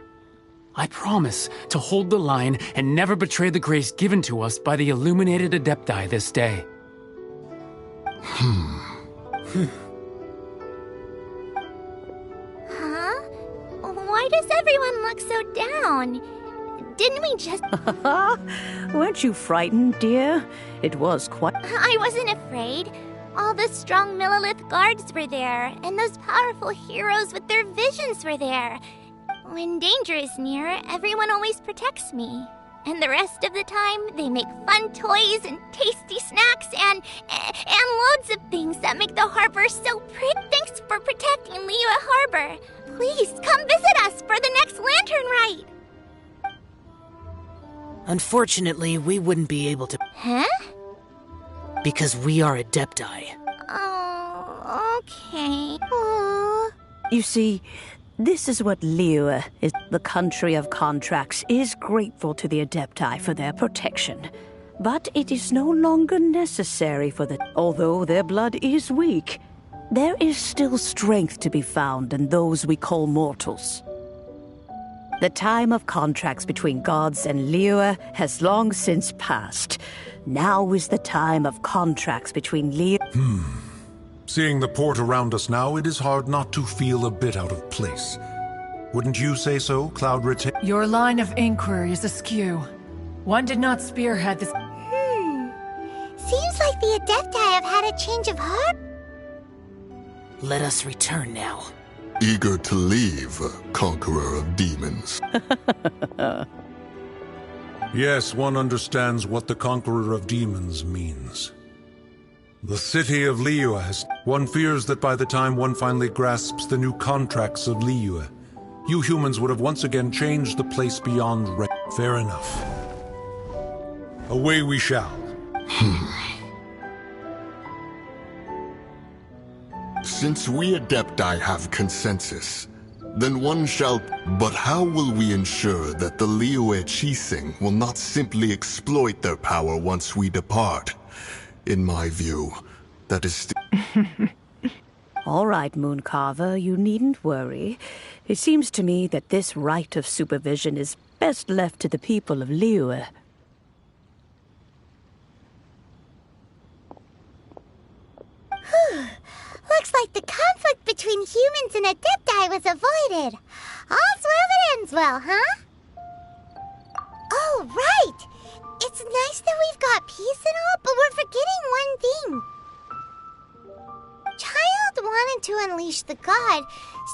I promise to hold the line and never betray the grace given to us by the illuminated Adepti this day. Huh? Why does everyone look so down? Didn't we just... Weren't you frightened, dear? It was quite... I wasn't afraid. All the strong Millelith guards were there, and those powerful heroes with their visions were there. When danger is near, everyone always protects me. And the rest of the time, they make fun toys and tasty snacks and loads of things that make the harbor so pretty. Thanks for protecting Liyue Harbor. Please, come visit us for the next lantern rite. Unfortunately, we wouldn't be able to... Huh? Because we are Adepti. Oh, okay. Aww. You see, this is what Liyue is. The country of contracts is grateful to the Adepti for their protection. But it is no longer necessary for the... Although their blood is weak, there is still strength to be found in those we call mortals. The time of contracts between gods and Liyue has long since passed. Now is the time of contracts between Liyue... Seeing the port around us now, it is hard not to feel a bit out of place. Wouldn't you say so, Cloud Retain? Your line of inquiry is askew. One did not spearhead this... Seems like the Adepti have had a change of heart. Let us return now. Eager to leave, Conqueror of Demons. Yes, one understands what the Conqueror of Demons means. The city of Liyue has... One fears that by the time one finally grasps the new contracts of Liyue, you humans would have once again changed the place beyond... Fair enough. Away we shall. Since we Adepti have consensus, then one shall... But how will we ensure that the Liyue Qixing will not simply exploit their power once we depart? In my view, that is All right, Mooncarver, you needn't worry. It seems to me that this right of supervision is best left to the people of Liyue. Looks like the conflict between humans and Adepti was avoided. All's well that ends well, huh? Oh, right! It's nice that we've got peace and all, but we're forgetting one thing. Child wanted to unleash the god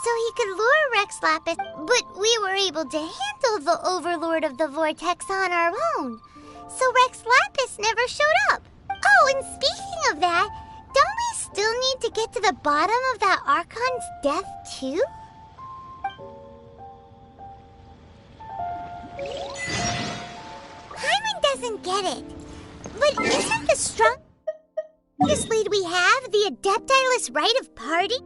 so he could lure Rex Lapis, but we were able to handle the Overlord of the Vortex on our own. So Rex Lapis never showed up. Oh, and speaking of that, don't we still need to get to the bottom of that Archon's death, too? Paimon doesn't get it. But isn't the strongest lead we have the Adeptiless Rite of Party?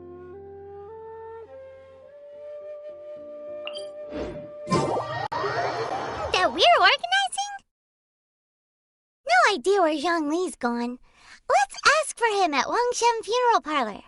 That we're organizing? No idea where Zhongli's gone. Let's ask for him at Wangshen Funeral Parlor.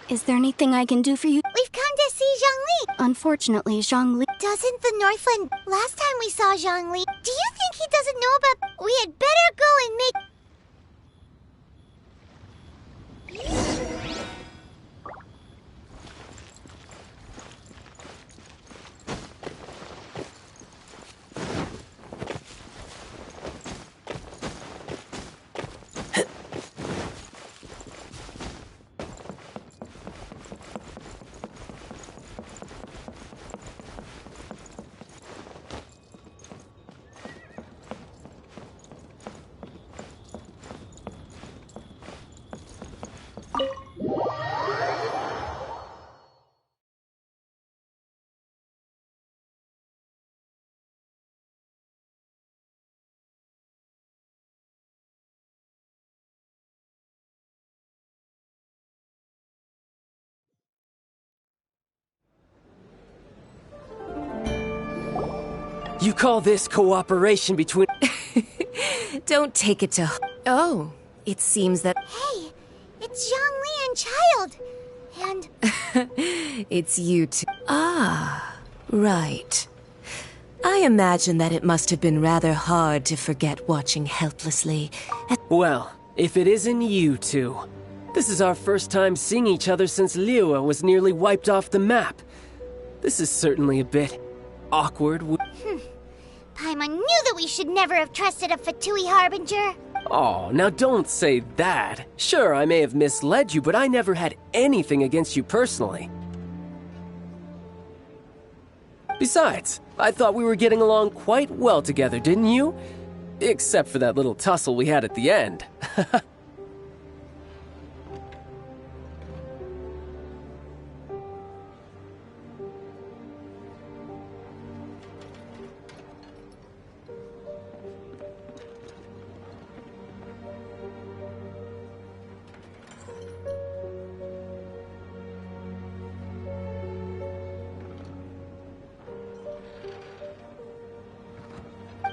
Is there anything I can do for you? We've come to see Zhongli. Unfortunately, Zhongli... Doesn't the Northland... Last time we saw Zhongli, do you think he doesn't know about... We had better go and make... You call this cooperation between... Don't take it to... Oh, it seems that... Hey, it's Zhongli and Child. And... It's you two. Ah, right. I imagine that it must have been rather hard to forget watching helplessly at... Well, if it isn't you two. This is our first time seeing each other since Liyue was nearly wiped off the map. This is certainly a bit... awkward. Paimon knew that we should never have trusted a Fatui Harbinger. Oh, now don't say that. Sure, I may have misled you, but I never had anything against you personally. Besides, I thought we were getting along quite well together, didn't you? Except for that little tussle we had at the end.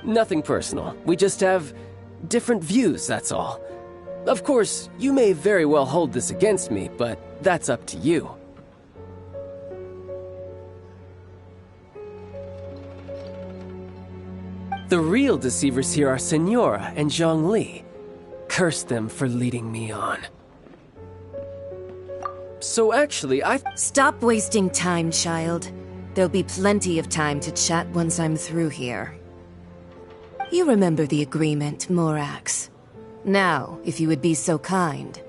Nothing personal. We just have different views, that's all. Of course, you may very well hold this against me, but that's up to you. The real deceivers here are Senora and Zhongli. Curse them for leading me on. So actually, Stop wasting time, child. There'll be plenty of time to chat once I'm through here. You remember the agreement, Morax. Now, if you would be so kind.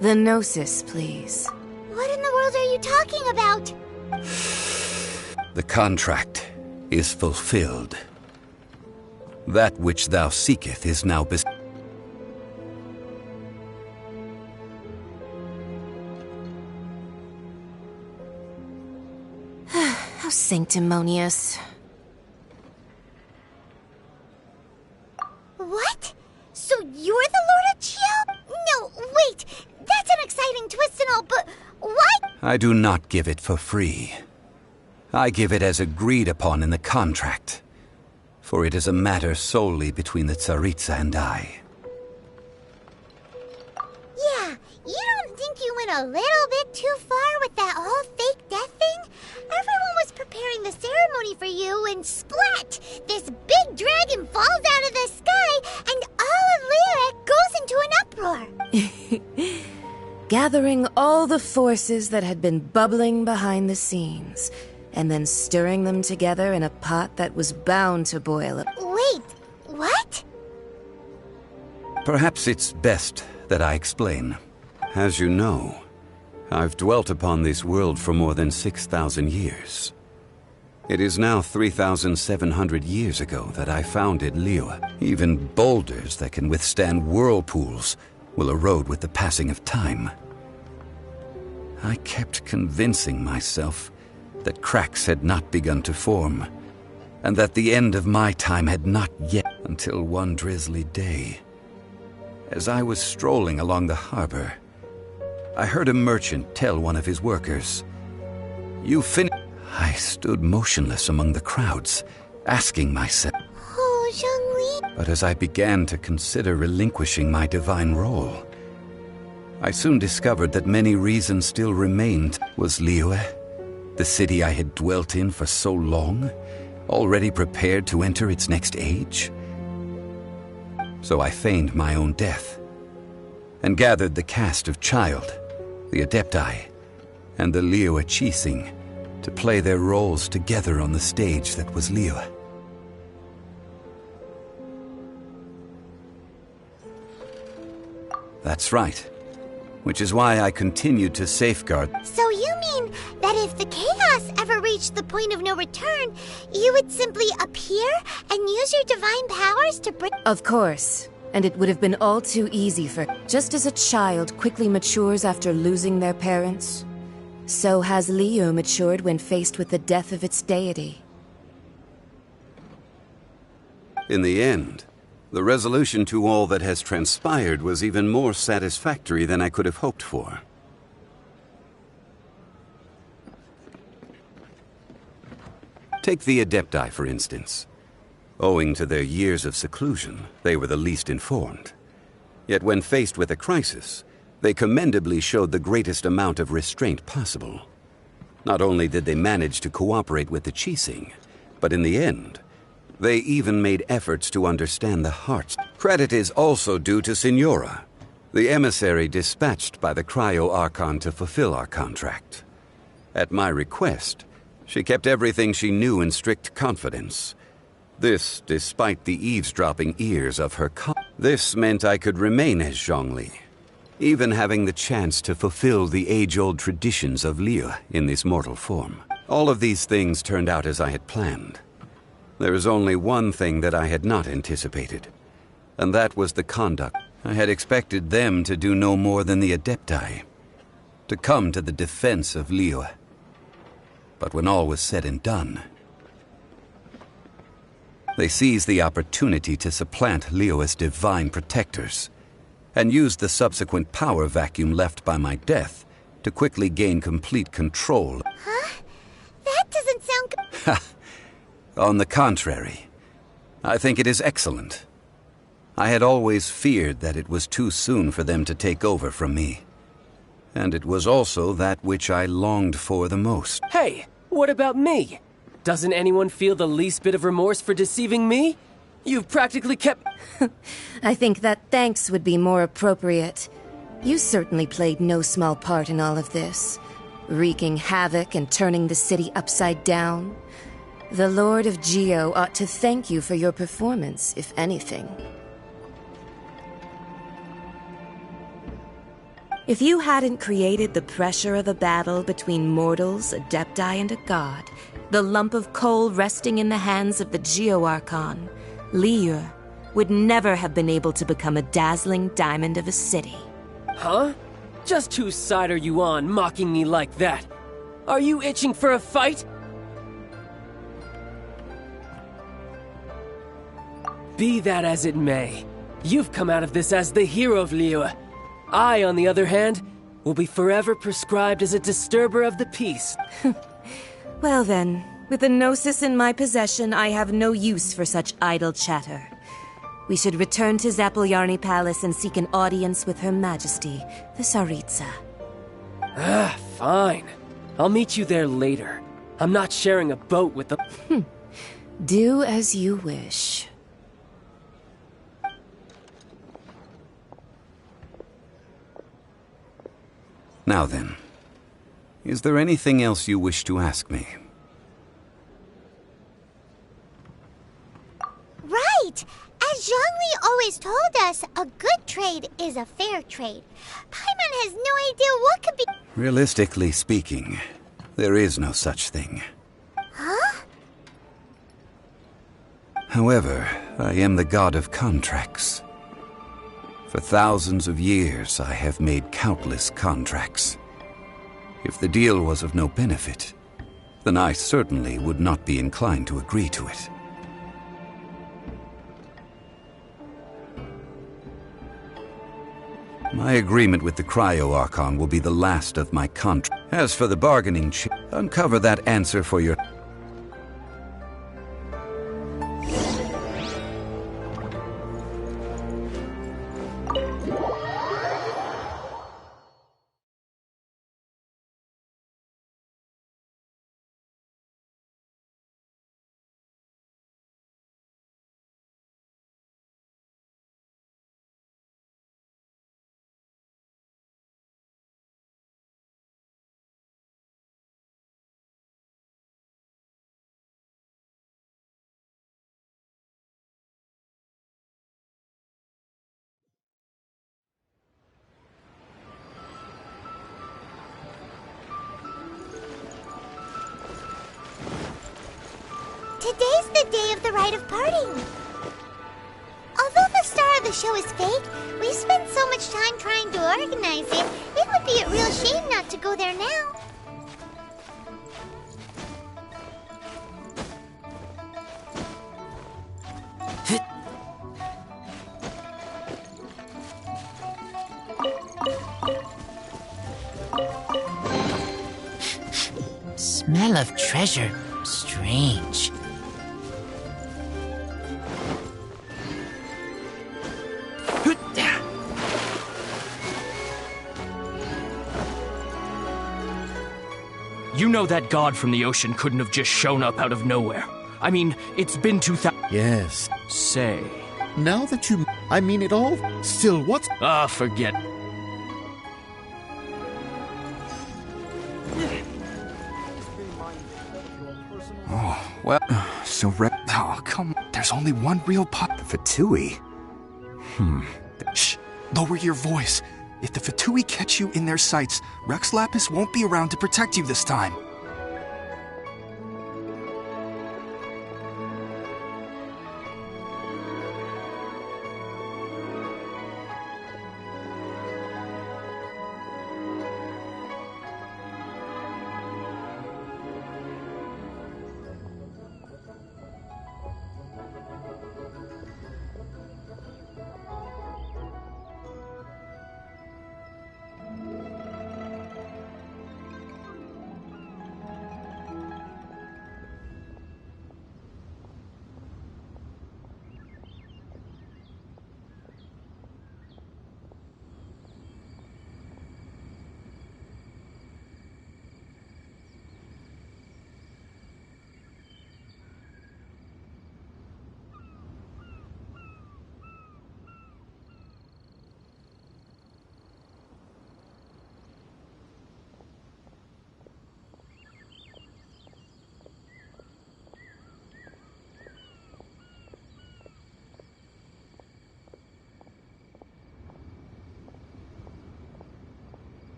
The Gnosis, please. What in the world are you talking about? The contract is fulfilled. That which thou seeketh is now How sanctimonious. What? So you're the Lord of Geo? No, wait. That's an exciting twist and all, but why? I do not give it for free. I give it as agreed upon in the contract, for it is a matter solely between the Tsaritsa and I. Yeah, you don't think you went a little bit too far with that whole fake death thing? Everyone was preparing the ceremony for you, and splat! This big dragon falls out of the sky, and all of Lyra goes into an uproar. Gathering all the forces that had been bubbling behind the scenes, and then stirring them together in a pot that was bound to boil. Wait, what? Perhaps it's best that I explain. As you know, I've dwelt upon this world for more than 6,000 years. It is now 3,700 years ago that I founded Liyue. Even boulders that can withstand whirlpools will erode with the passing of time. I kept convincing myself that cracks had not begun to form, and that the end of my time had not yet, until one drizzly day. As I was strolling along the harbor, I heard a merchant tell one of his workers, "You I stood motionless among the crowds, asking myself, Oh, Zhongli. but as I began to consider relinquishing my divine role, I soon discovered that many reasons still remained. Was Liyue, the city I had dwelt in for so long, already prepared to enter its next age? So I feigned my own death, and gathered the cast of Child, the Adepti, and the Liyue Qixing to play their roles together on the stage that was Liyue. That's right. Which is why I continued to safeguard. So you mean that if the chaos ever reached the point of no return, you would simply appear and use your divine powers to bring— Of course. And it would have been all too easy for— Just as a child quickly matures after losing their parents, so has Liyue matured when faced with the death of its deity. In the end, the resolution to all that has transpired was even more satisfactory than I could have hoped for. Take the Adepti, for instance. Owing to their years of seclusion, they were the least informed. Yet when faced with a crisis, they commendably showed the greatest amount of restraint possible. Not only did they manage to cooperate with the Qixing, but in the end, they even made efforts to understand the hearts. Credit is also due to Signora, the emissary dispatched by the Cryo-Archon to fulfill our contract. At my request, she kept everything she knew in strict confidence. This, despite the eavesdropping ears of her This meant I could remain as Zhongli, even having the chance to fulfill the age-old traditions of Liyue in this mortal form. All of these things turned out as I had planned. There is only one thing that I had not anticipated, and that was the conduct. I had expected them to do no more than the Adepti, to come to the defense of Liyue. But when all was said and done, they seized the opportunity to supplant Liyue's divine protectors, and used the subsequent power vacuum left by my death to quickly gain complete control. Huh? That doesn't sound good. On the contrary, I think it is excellent. I had always feared that it was too soon for them to take over from me. And it was also that which I longed for the most. Hey, what about me? Doesn't anyone feel the least bit of remorse for deceiving me? You've practically kept— I think that thanks would be more appropriate. You certainly played no small part in all of this, wreaking havoc and turning the city upside down. The Lord of Geo ought to thank you for your performance, if anything. If you hadn't created the pressure of a battle between mortals, Adepti, and a god, the lump of coal resting in the hands of the Geo-Archon, Liyue would never have been able to become a dazzling diamond of a city. Huh? Just whose side are you on, mocking me like that? Are you itching for a fight? Be that as it may, you've come out of this as the hero of Liyue. I, on the other hand, will be forever prescribed as a disturber of the peace. Well then, with the Gnosis in my possession, I have no use for such idle chatter. We should return to Zapolyarny Palace and seek an audience with Her Majesty, the Tsaritsa. Fine. I'll meet you there later. I'm not sharing a boat with the... Do as you wish. Now then, is there anything else you wish to ask me? Right! As Zhongli always told us, a good trade is a fair trade. Paimon has no idea what could be... Realistically speaking, there is no such thing. Huh? However, I am the god of contracts. For thousands of years, I have made countless contracts. If the deal was of no benefit, then I certainly would not be inclined to agree to it. My agreement with the Cryo-Archon will be the last of my contract. As for the bargaining chip, uncover that answer for your... Today's the day of the rite of parting. Although the star of the show is fake, we've spent so much time trying to organize it, it would be a real shame not to go there now. Smell of treasure. Strange. You know that god from the ocean couldn't have just shown up out of nowhere. I mean, it's been 2,000... Yes. Say. Now that you... I mean it all. Still, what's... Forget. Oh, well... So oh, come on. There's only one real pot. The Fatui. Shh. Lower your voice. If the Fatui catch you in their sights, Rex Lapis won't be around to protect you this time.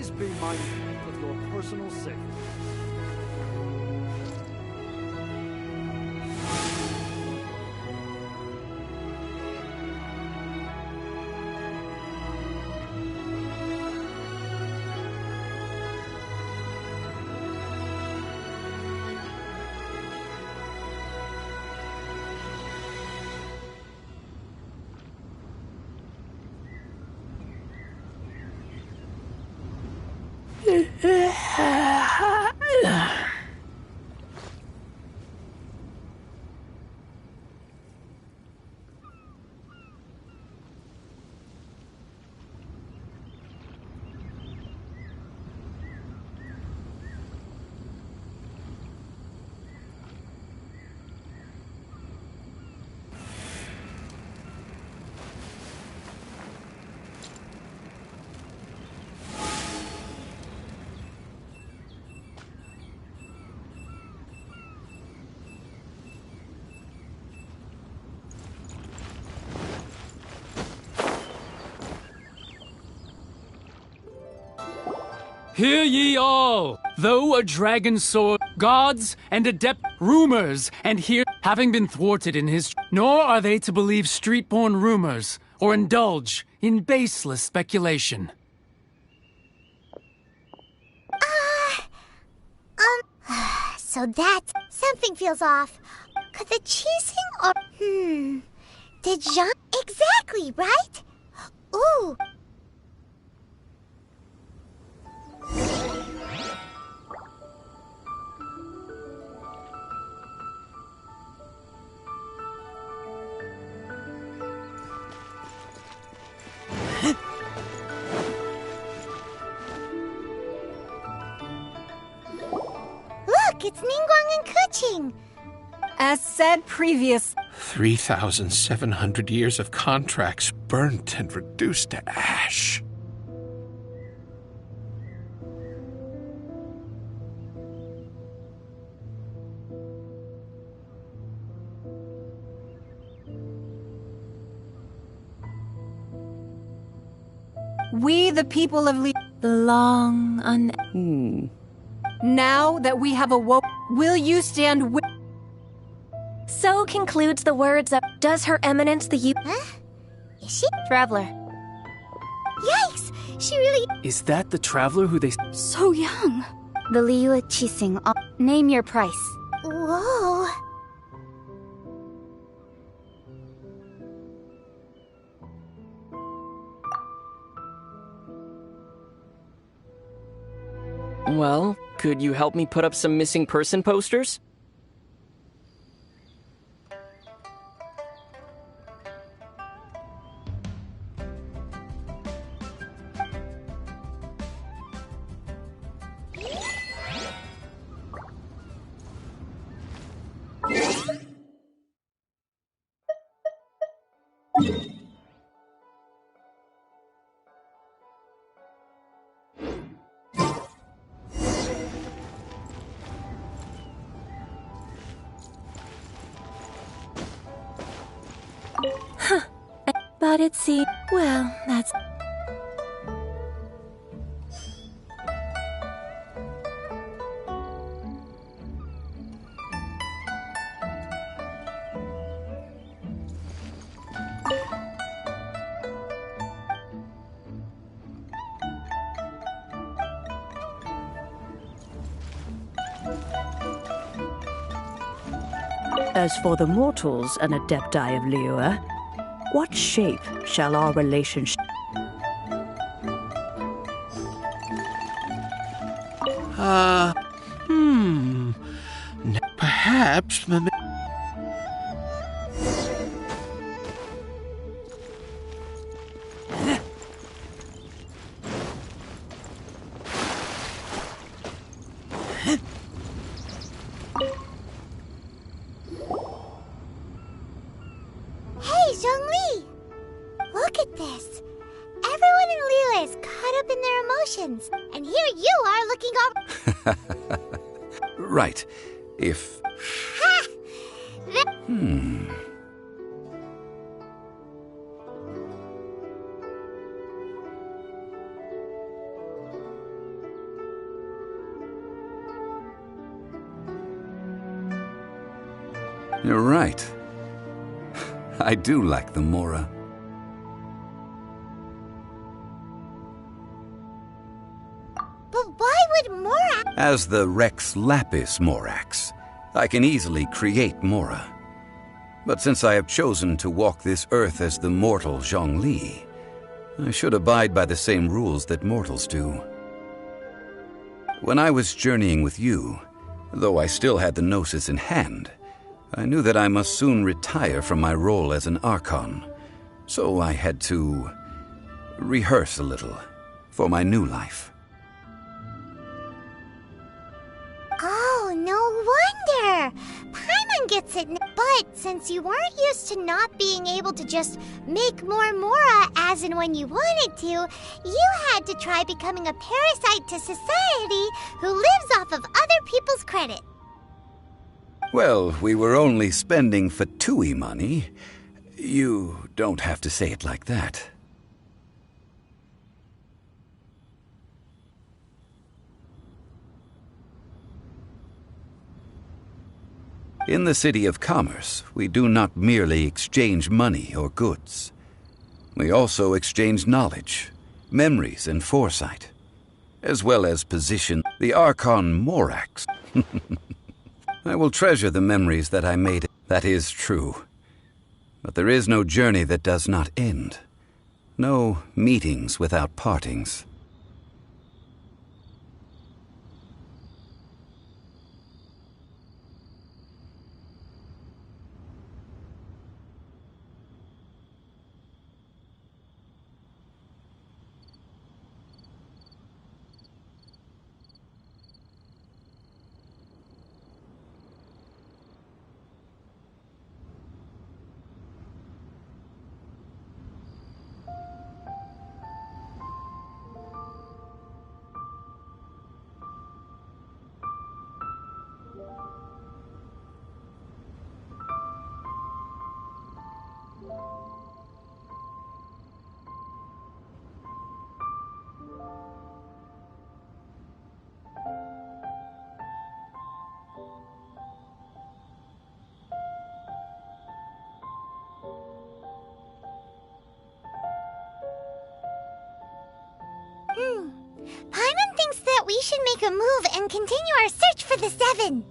Always be mindful of your personal safety. Hear ye all! Though a dragon sword, gods and adept rumors, and here having been thwarted in his, nor are they to believe street-born rumors, or indulge in baseless speculation. So that's... Something feels off. Could the cheesing or... Did Jean... Exactly, right? Ooh. Look, it's Ningguang and Kuching. As said previous... 3,700 years of contracts burnt and reduced to ash. We, the people of The long Now that we have awoke, will you stand with... So concludes the words of... Does Her Eminence the Huh? Is she... Traveler. Yikes! She really... Is that the traveler who they... So young. The Liyue Qixing. Name your price. Whoa. Well, could you help me put up some missing person posters? But it seems... Well, that's... As for the mortals and adepti of Liyue, what shape shall our relationship... Perhaps... Hey, Zhongli! Look at this. Everyone in Liyue is caught up in their emotions. And here you are looking all... Right. If... Ha! You're right. I do like the Mora. But why would Morax? As the Rex Lapis Morax, I can easily create Mora. But since I have chosen to walk this earth as the mortal Zhongli, I should abide by the same rules that mortals do. When I was journeying with you, though I still had the Gnosis in hand, I knew that I must soon retire from my role as an Archon, so I had to rehearse a little for my new life. Oh, no wonder! Paimon gets it, but since you weren't used to not being able to just make more Mora as and when you wanted to, you had to try becoming a parasite to society who lives off of other people's credit. Well, we were only spending Fatui money. You don't have to say it like that. In the City of Commerce, we do not merely exchange money or goods. We also exchange knowledge, memories, and foresight, as well as position. The Archon Morax. I will treasure the memories that I made. That is true. But there is no journey that does not end. No meetings without partings. Paimon thinks that we should make a move and continue our search for the Seven.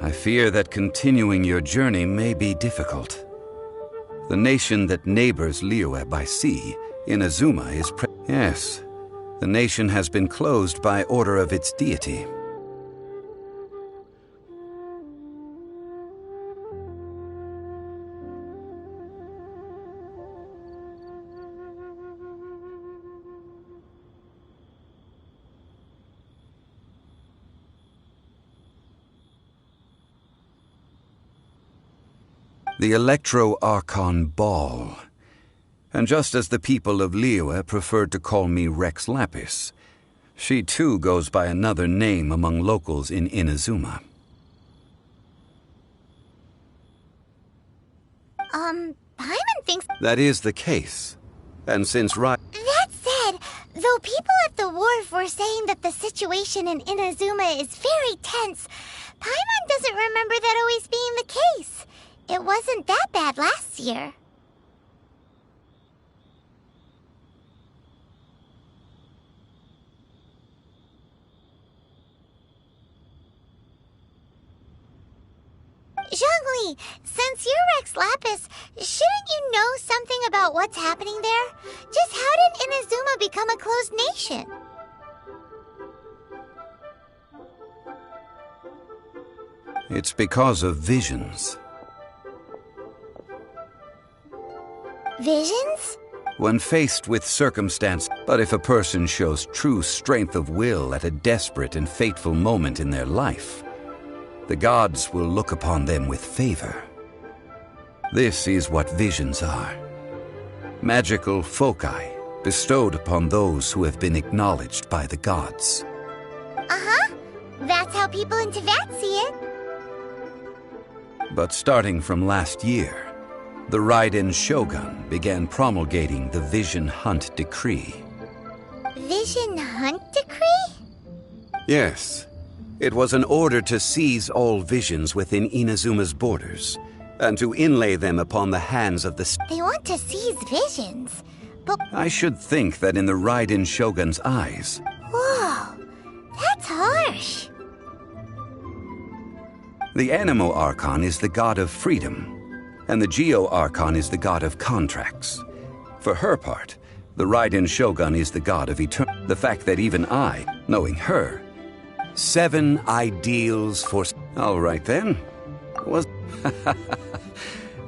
I fear that continuing your journey may be difficult. The nation that neighbors Liyue by sea, Inazuma, is Yes, the nation has been closed by order of its deity. The Electro-Archon Ball. And just as the people of Liyue preferred to call me Rex Lapis, she too goes by another name among locals in Inazuma. Paimon thinks... That is the case. And since That said, though people at the wharf were saying that the situation in Inazuma is very tense, Paimon doesn't remember that always being the case. It wasn't that bad last year. Zhongli, since you're Rex Lapis, shouldn't you know something about what's happening there? Just how did Inazuma become a closed nation? It's because of visions. Visions? When faced with circumstance, but if a person shows true strength of will at a desperate and fateful moment in their life, the gods will look upon them with favor. This is what visions are. Magical foci bestowed upon those who have been acknowledged by the gods. Uh-huh. That's how people in Teyvat see it. But starting from last year, the Raiden Shogun began promulgating the Vision Hunt Decree. Vision Hunt Decree? Yes. It was an order to seize all visions within Inazuma's borders, and to inlay them upon the hands of the... They want to seize visions, but... I should think that in the Raiden Shogun's eyes... Whoa, that's harsh. The Anemo Archon is the god of freedom, and the Geo Archon is the god of contracts. For her part, the Raiden Shogun is the god of eternity. The fact that even I, knowing her... 7 ideals for... All right then. Was...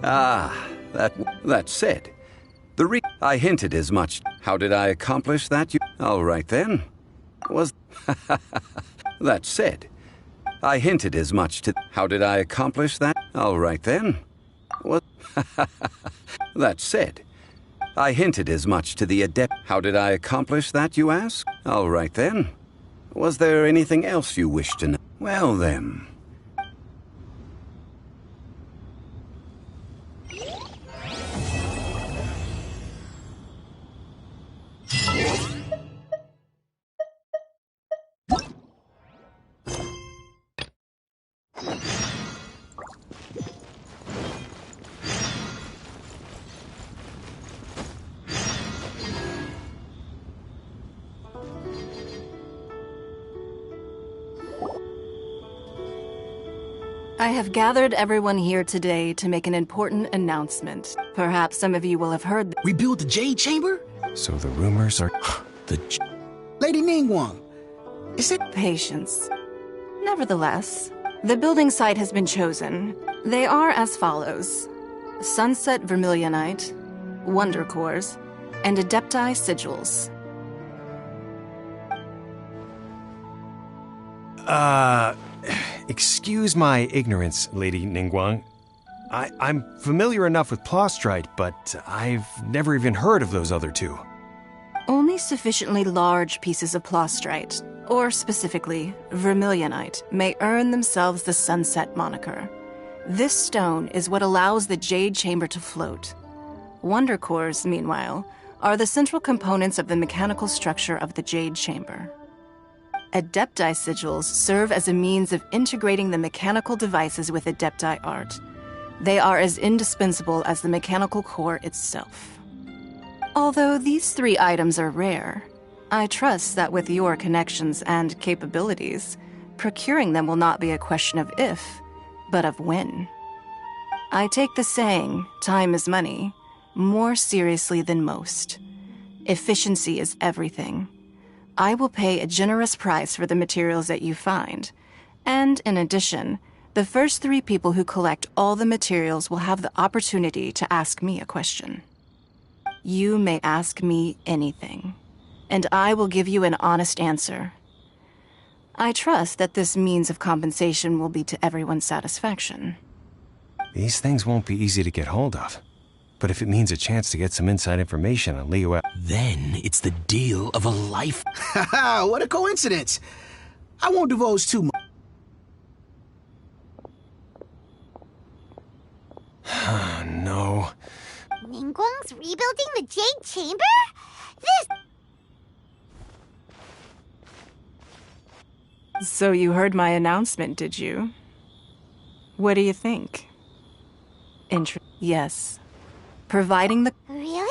that said, I hinted as much. How did I accomplish that? All right then. Was... That said, I hinted as much to... How did I accomplish that? All right then. Was... That said, I hinted as much to the adept... How did I accomplish that, you ask? All right then. Was there anything else you wish to know? Well then... I have gathered everyone here today to make an important announcement. Perhaps some of you will have heard... We built the Jade Chamber? So the rumors are... Lady Ningguang, is it... Patience. Nevertheless, the building site has been chosen. They are as follows. Sunset Vermilionite, Wonder Cores, and Adepti Sigils. Excuse my ignorance, Lady Ningguang. I'm familiar enough with Plostrite, but I've never even heard of those other two. Only sufficiently large pieces of Plostrite, or specifically, Vermilionite, may earn themselves the Sunset moniker. This stone is what allows the Jade Chamber to float. Wonder Cores, meanwhile, are the central components of the mechanical structure of the Jade Chamber. Adepti Sigils serve as a means of integrating the mechanical devices with Adepti art. They are as indispensable as the mechanical core itself. Although these 3 items are rare, I trust that with your connections and capabilities, procuring them will not be a question of if, but of when. I take the saying, time is money, more seriously than most. Efficiency is everything. I will pay a generous price for the materials that you find, and in addition, the first 3 people who collect all the materials will have the opportunity to ask me a question. You may ask me anything, and I will give you an honest answer. I trust that this means of compensation will be to everyone's satisfaction. These things won't be easy to get hold of. But if it means a chance to get some inside information on Liyue... Then it's the deal of a life. Haha, what a coincidence. I won't divulge too much. No. Ningguang's rebuilding the Jade Chamber? So you heard my announcement, did you? What do you think? Yes. Providing the... Really?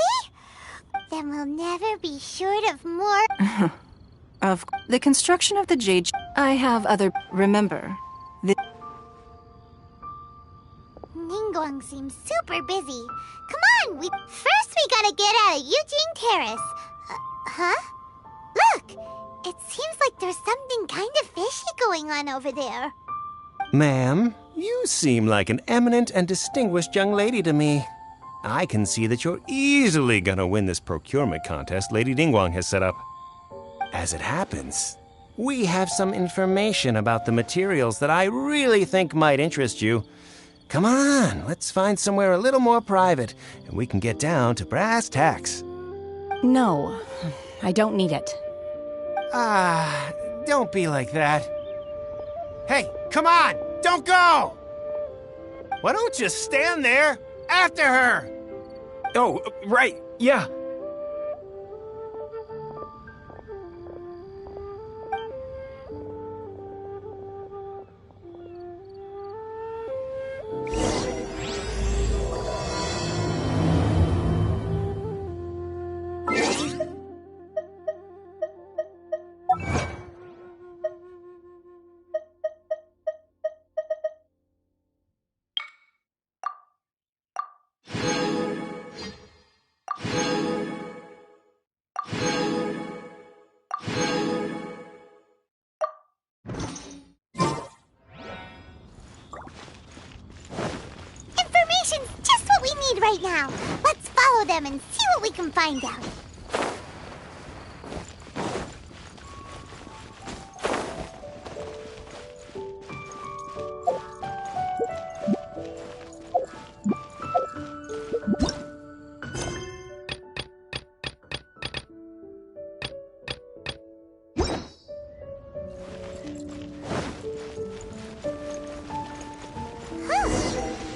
Then we'll never be short of more... The construction of the Jade... I have other... Remember, the... Ningguang seems super busy. Come on, First we gotta get out of Eugene Terrace. Huh? Look! It seems like there's something kind of fishy going on over there. Ma'am, you seem like an eminent and distinguished young lady to me. I can see that you're easily gonna win this procurement contest Lady Ningguang has set up. As it happens, we have some information about the materials that I really think might interest you. Come on, let's find somewhere a little more private, and we can get down to brass tacks. No, I don't need it. Don't be like that. Hey, come on, don't go! Why don't you stand there After her! Oh, right, yeah. Information's just what we need right now. Let's follow them and see what we can find out.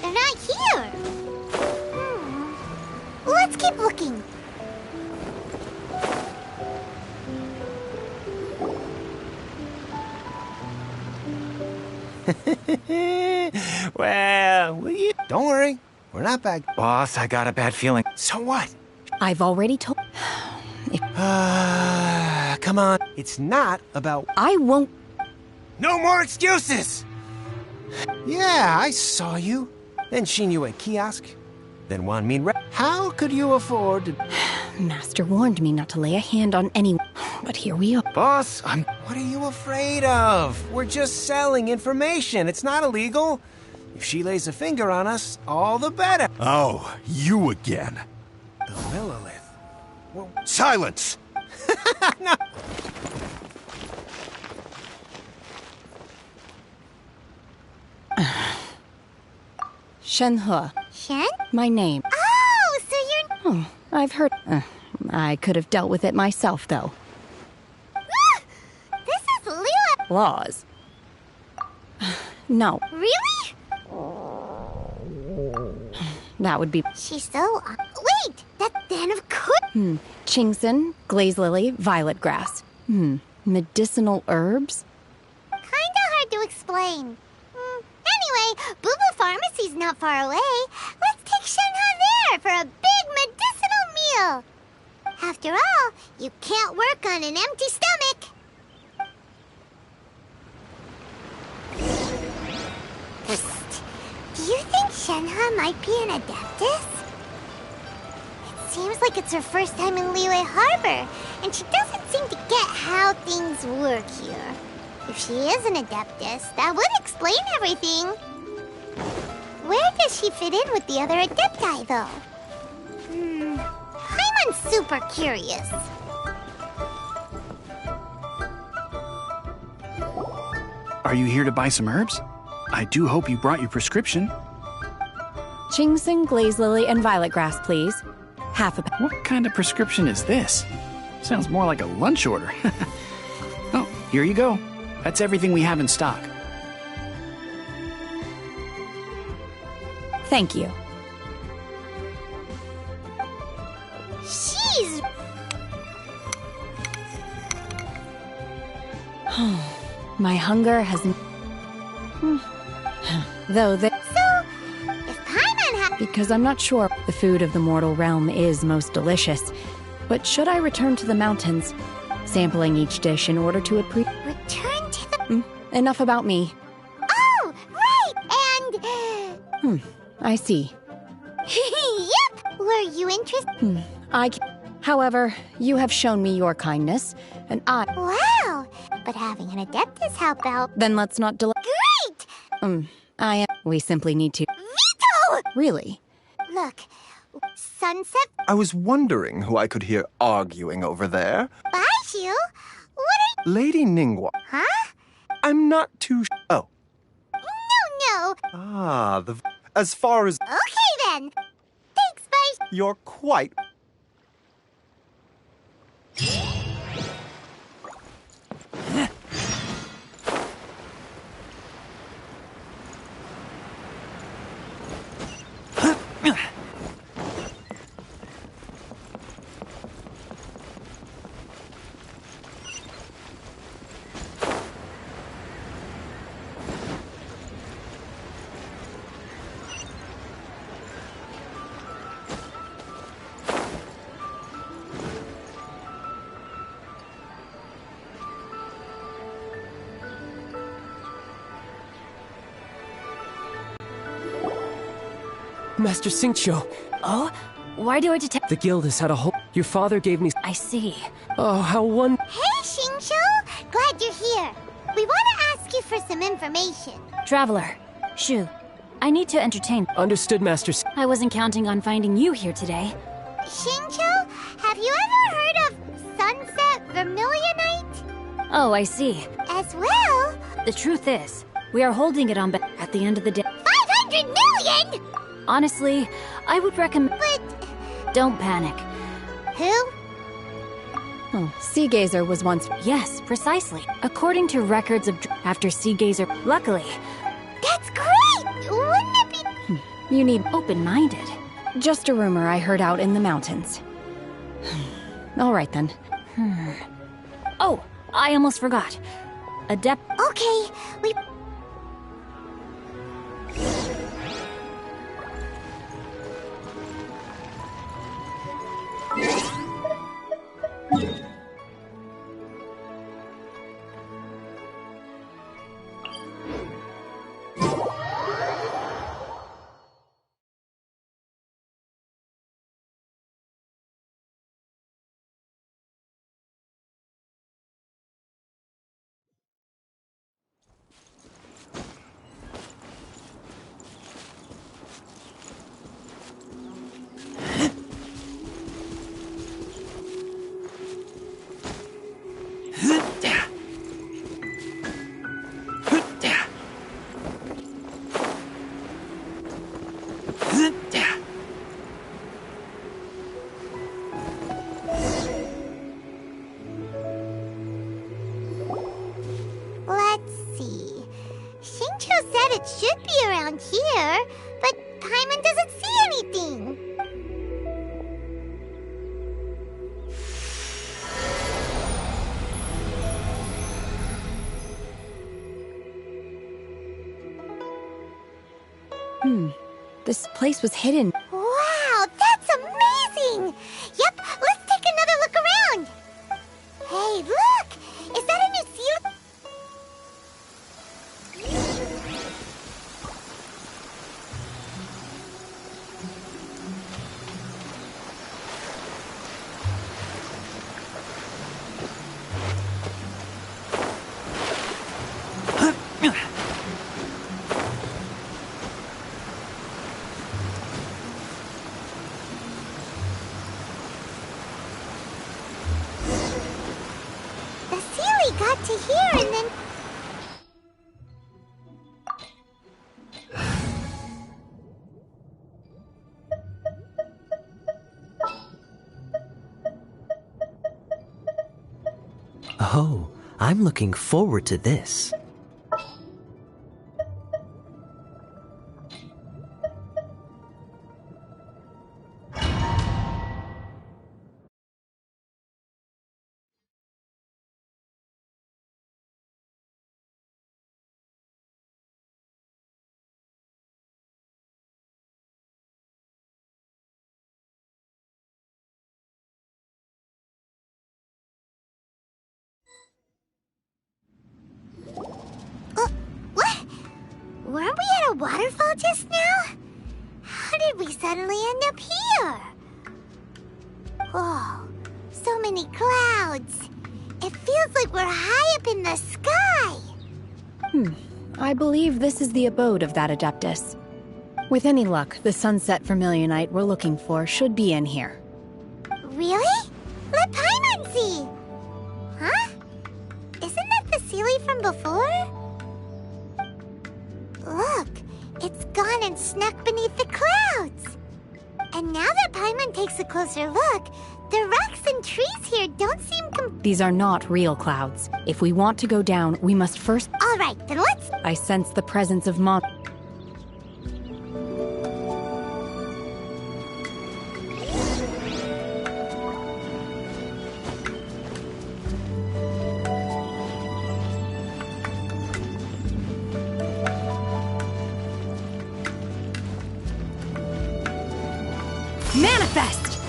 They're not here. Let's keep looking. Well, will you? Don't worry. We're not back. Boss, I got a bad feeling. So what? I've already told... Come on. It's not about... I won't... No more excuses! Yeah, I saw you. Then seen you at kiosk. Then Wan Min... How could you afford to... Master warned me not to lay a hand on anyone. But here we are. Boss, I'm... What are you afraid of? We're just selling information. It's not illegal. If she lays a finger on us, all the better. Oh, you again. The Lilith. Well, silence! No. Shenhe. Shen? My name. Oh, so you're... Oh, I've heard... I could have dealt with it myself, though. This is Lila. Laws. No. Really? That would be... She's so... Wait! That den of could... Chingson, glaze lily, violet grass. Medicinal herbs? Kinda hard to explain. Anyway, Booba Pharmacy's not far away. Let's take Shenhe there for a big medicinal meal. After all, you can't work on an empty stomach. Psst. Do you think Shenhe might be an Adeptus? It seems like it's her first time in Liyue Harbor, and she doesn't seem to get how things work here. If she is an Adeptus, that would explain everything. Where does she fit in with the other Adepti, though? I'm super curious. Are you here to buy some herbs? I do hope you brought your prescription. Chingson, glaze lily, and violet grass, please. Half a... What kind of prescription is this? Sounds more like a lunch order. Oh, here you go. That's everything we have in stock. Thank you. She's... My hunger hasn't... Though the... So, if Paimon had... Because I'm not sure the food of the mortal realm is most delicious. But should I return to the mountains, sampling each dish in order to appreciate... Return to the... Enough about me. Oh, right! And... I see. Yep! Were you interested? However, you have shown me your kindness, and I... Wow! But having an Adeptus help out... Then let's not delay... Great! We simply need to... Veto! Really? Look, Sunset... I was wondering who I could hear arguing over there. Baishu? What are you... Lady Ningguang. Huh? I'm not too... Oh. No. Ah, as far as... Okay, then. Thanks, Baishu. You're quite... Master Xingqiu. Oh? Why do I detect— The guild has had a whole— Your father gave me— I see. Oh, how one— Hey, Xingqiu! Glad you're here. We want to ask you for some information. Traveler. Shu. I need to entertain— Understood, Master I wasn't counting on finding you here today. Xingqiu, have you ever heard of Sunset Vermilionite? Oh, I see. As well? The truth is, we are holding it on at the end of the day. 500 million?! Honestly, I would recommend— But... Don't panic. Who? Oh, Sea Gazer was once— Yes, precisely. According to records of— After Sea Gazer— Luckily. That's great! Wouldn't it be— You need— Open-minded. Just a rumor I heard out in the mountains. All right, then. Oh, I almost forgot. Adept— Okay, we... Let's see. Xingqiu said it should be around here, but Paimon doesn't see anything. This place was hidden. Wow, that's amazing! Yep, let's take another look around. Hey, look! Is that a new seal? The Sealy got to here and then... Oh, I'm looking forward to this. What? Weren't we at a waterfall just now? How did we suddenly end up here? Oh, so many clouds. It feels like we're high up in the sky. I believe this is the abode of that Adeptus. With any luck, the Sunset Vermilionite we're looking for should be in here. Really? Let Paimon see. Huh? Isn't that the Sealy from before? Look, it's gone and snuck beneath the clouds. And now that Paimon takes a closer look, the rocks and trees here don't seem These are not real clouds. If we want to go down, we must first— All right, then let's... I sense the presence of mon— Manifest!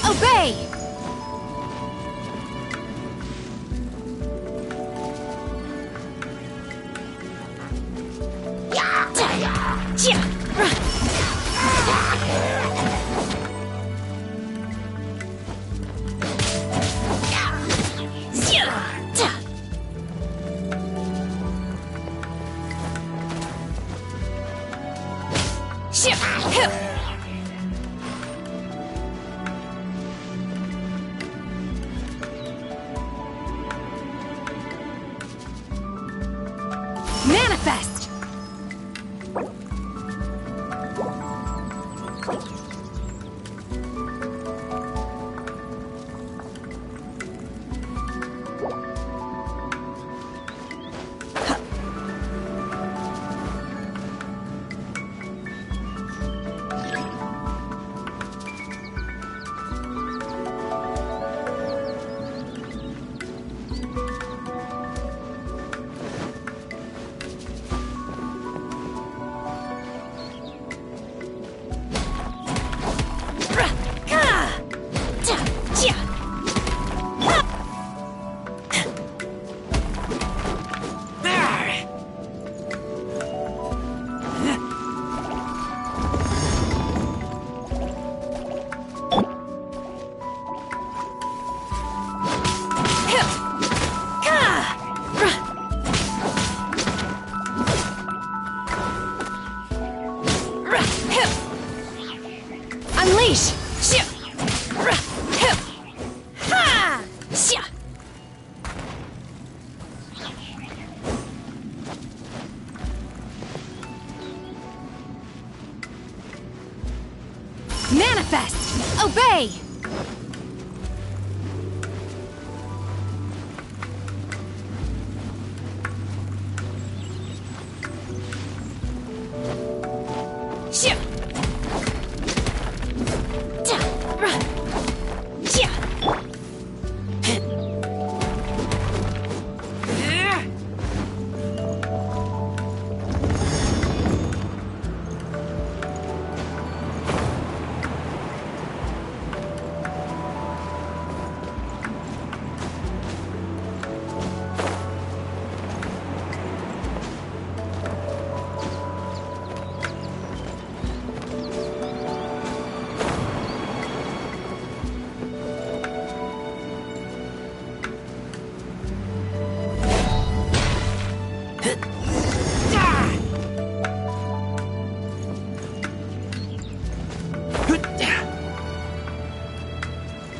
Obey! Manifest! Unleash! Manifest! Obey!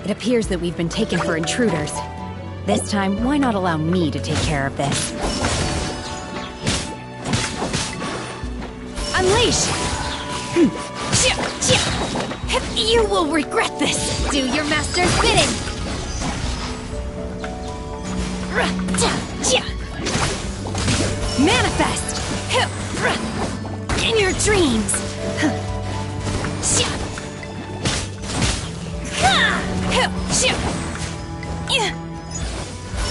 It appears that we've been taken for intruders. This time, why not allow me to take care of this? Unleash! You will regret this! Do your master's bidding! Manifest! In your dreams!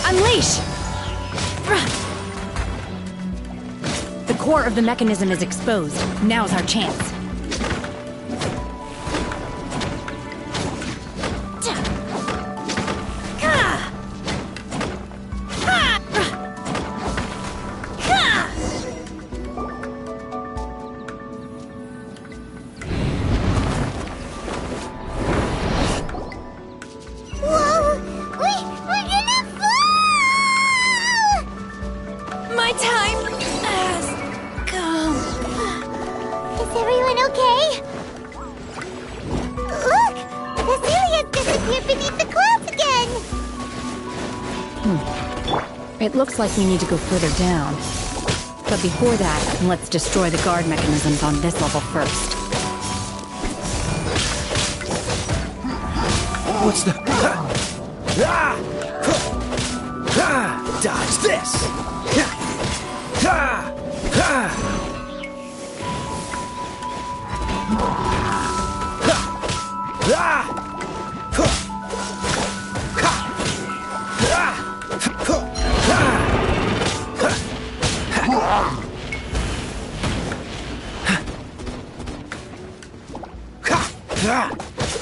Unleash! The core of the mechanism is exposed. Now's our chance. My time has come. Is everyone okay? Look! Cecilia's disappeared beneath the clouds again! It looks like we need to go further down. But before that, let's destroy the guard mechanisms on this level first. What's the... Dodge this!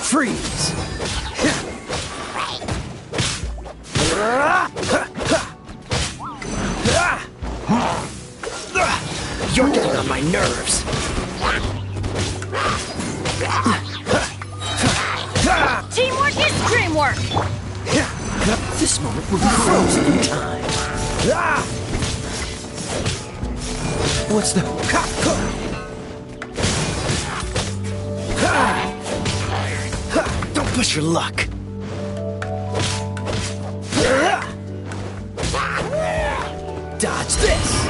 Freeze! You're getting on my nerves. Teamwork is dreamwork! This moment will be frozen in time. What's the... Push your luck. Dodge this.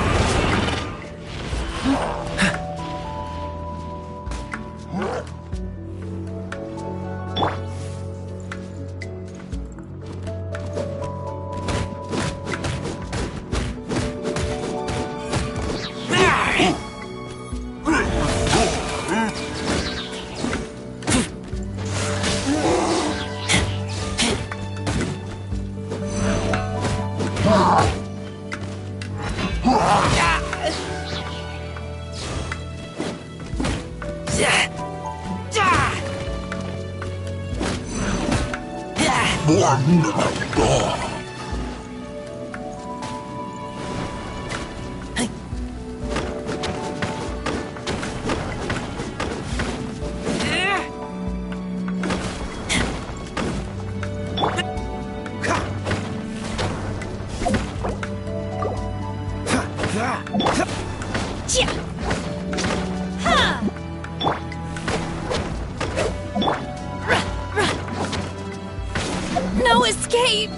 No escape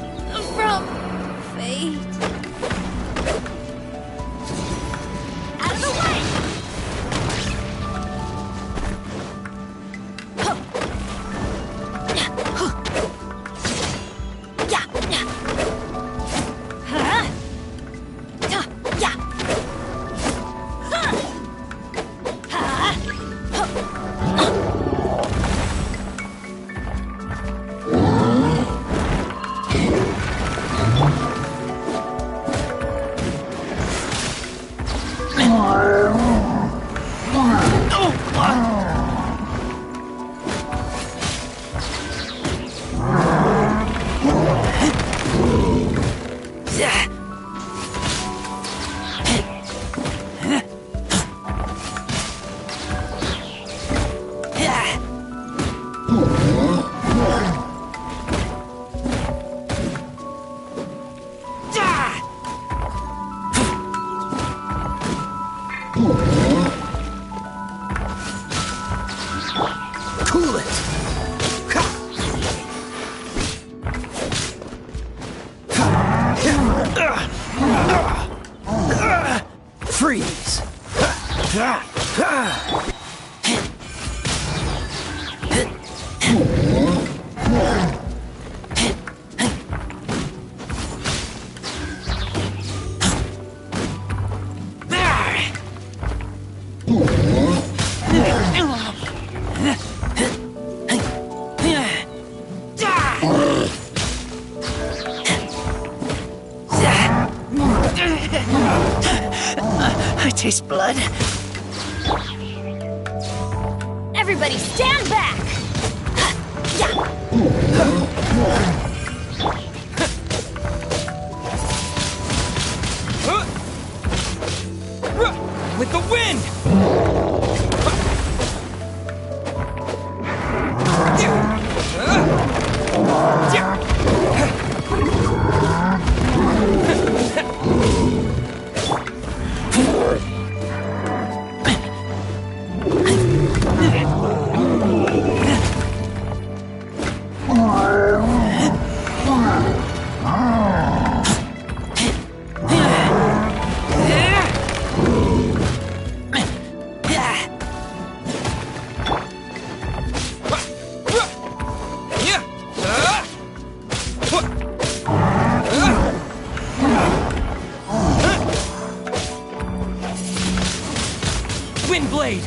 from fate. Out of the way! Cool it. Freeze. I taste blood. Everybody stand back! With the wind! Wind blade!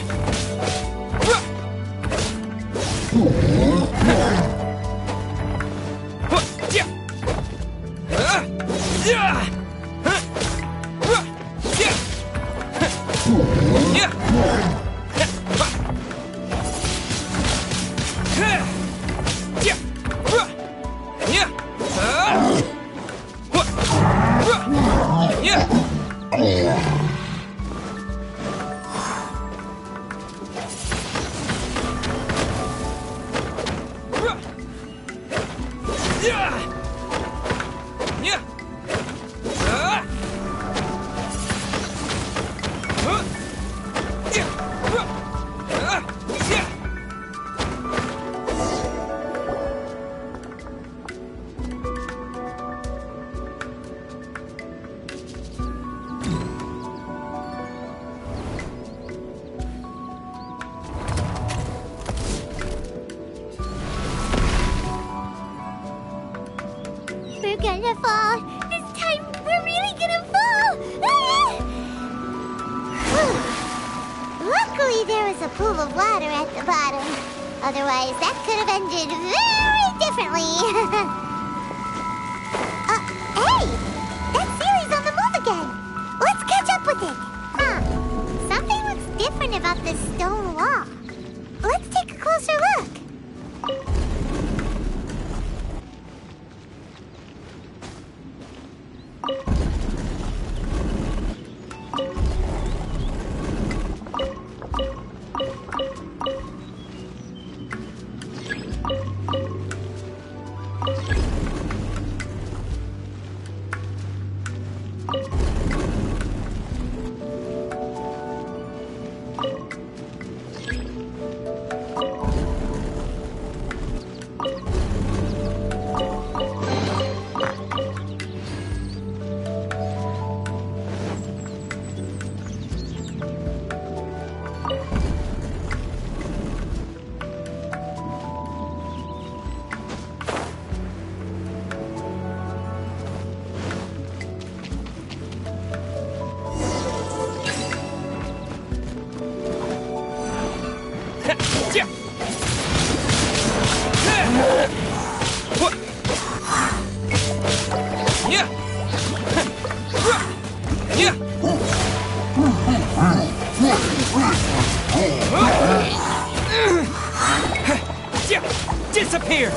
gonna fall. This time, we're really gonna fall. Luckily, there was a pool of water at the bottom. Otherwise, that could have ended very differently. Hey! That Series on the move again. Let's catch up with it. Something looks different about this stone wall. Let's take a closer look. Disappear!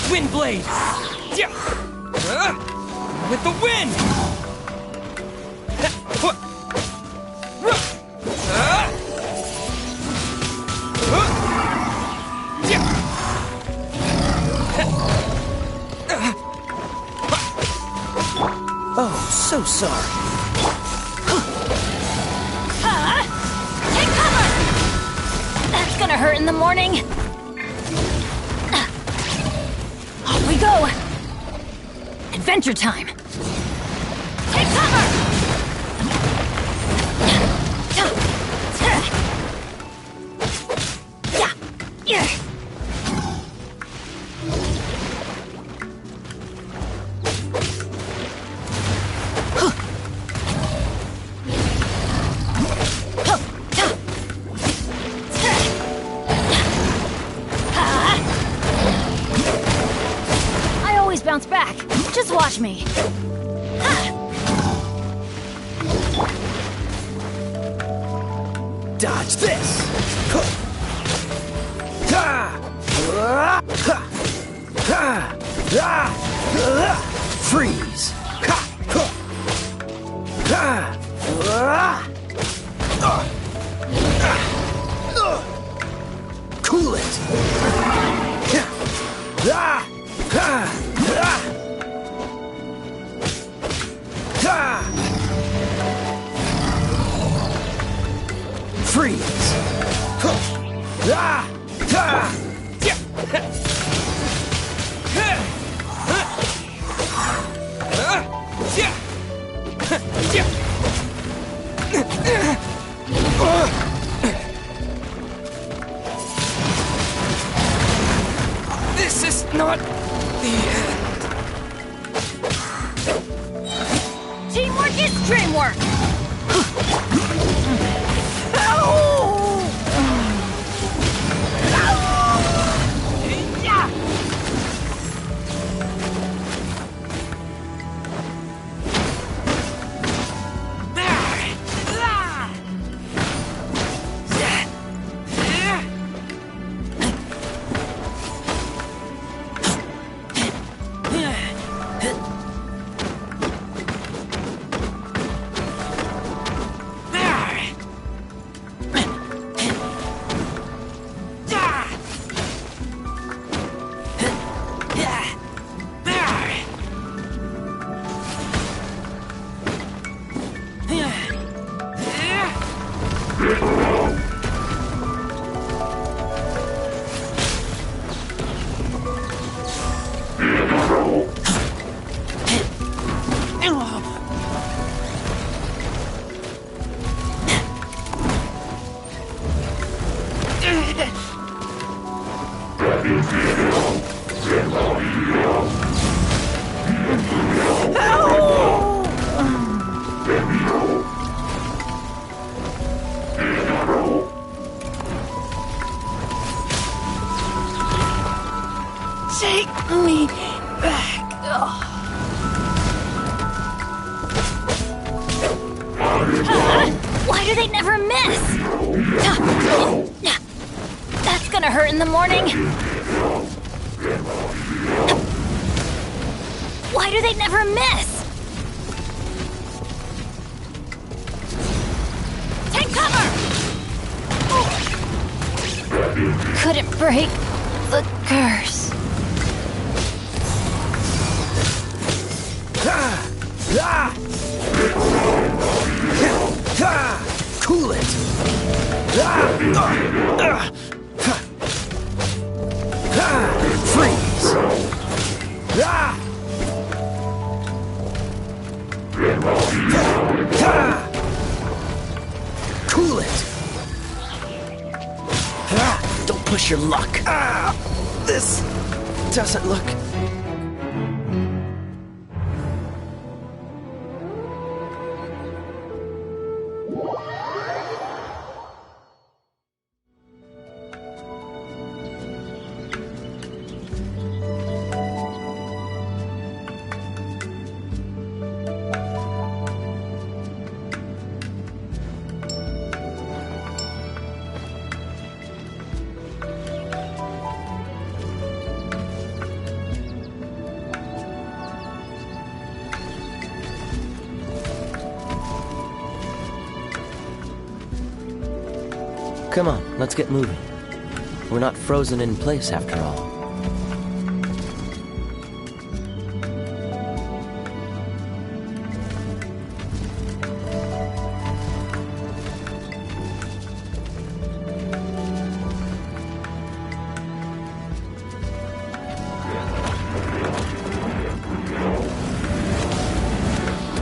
Wind blade! With the wind! Oh, so sorry. Take cover! That's gonna hurt in the morning. Off we go! Adventure time! Take cover! Yeah. I always bounce back. Just watch me. Dodge this! Freeze! Cool it! Freeze! not the end. Teamwork is dreamwork! Take me back. Why do they never miss? That's gonna hurt in the morning. Why do they never miss? Take cover! Couldn't break the curse. Cool it! Freeze! Cool it! Don't push your luck. This doesn't look... Come on, let's get moving. We're not frozen in place after all.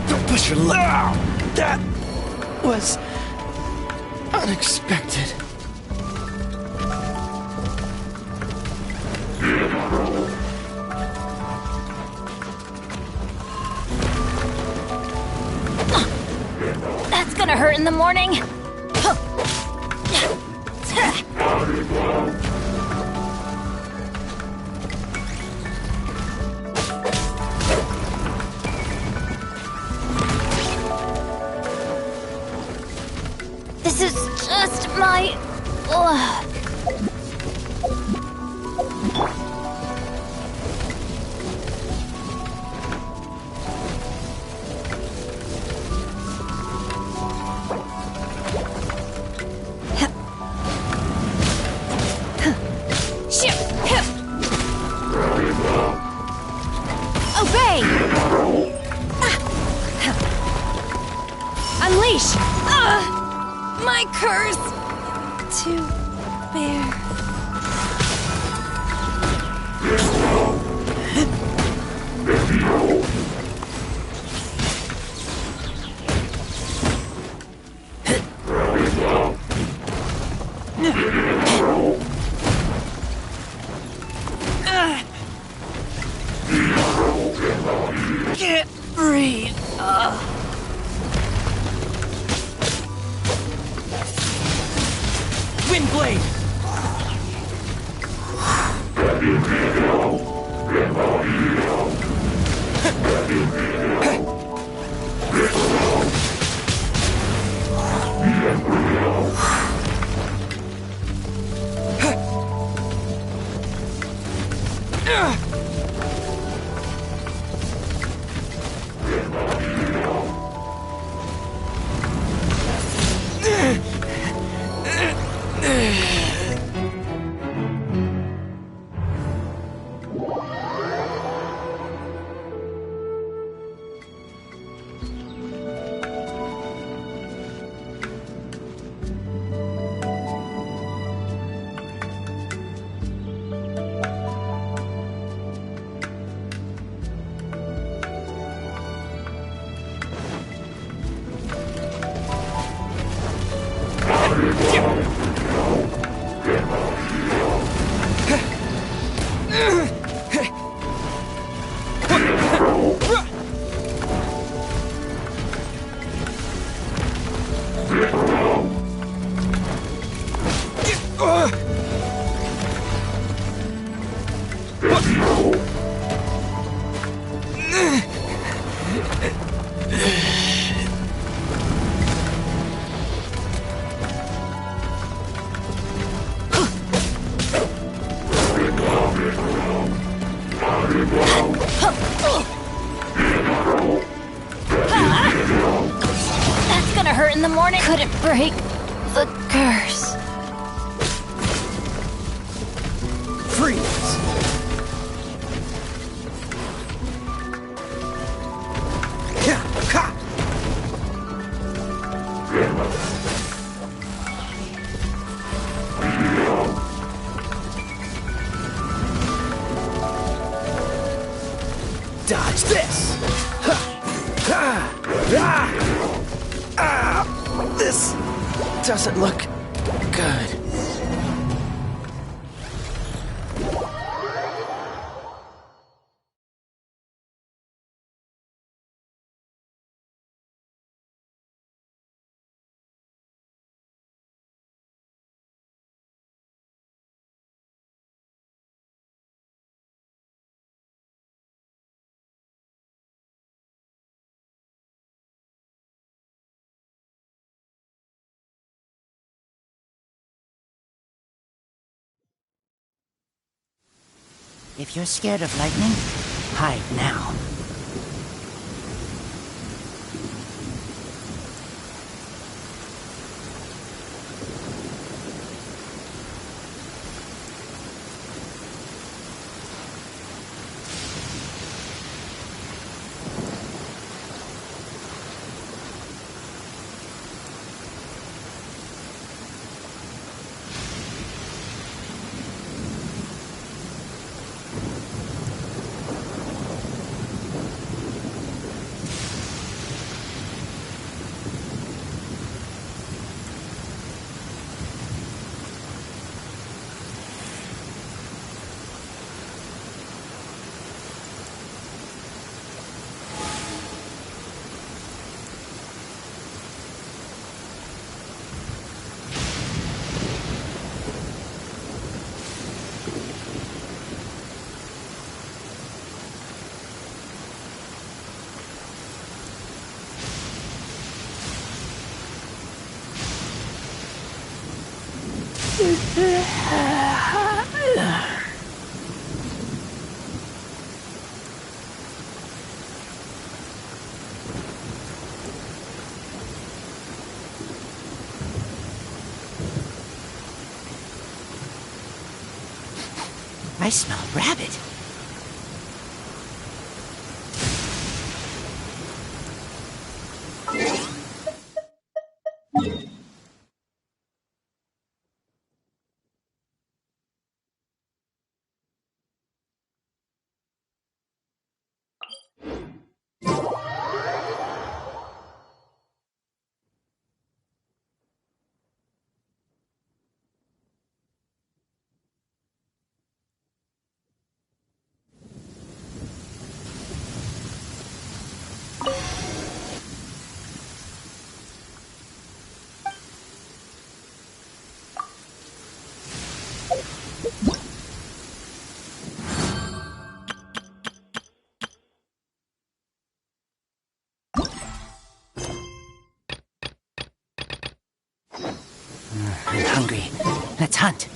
Don't push your luck. That was unexpected. That's gonna hurt in the morning. This is just my luck. Obey! Unleash! My curse to bear. Windblade! That's gonna hurt in the morning. Couldn't break the curse. Freeze! Dodge this! This doesn't look good. If you're scared of lightning, hide now. I smell rabbit. hungry. Let's hunt.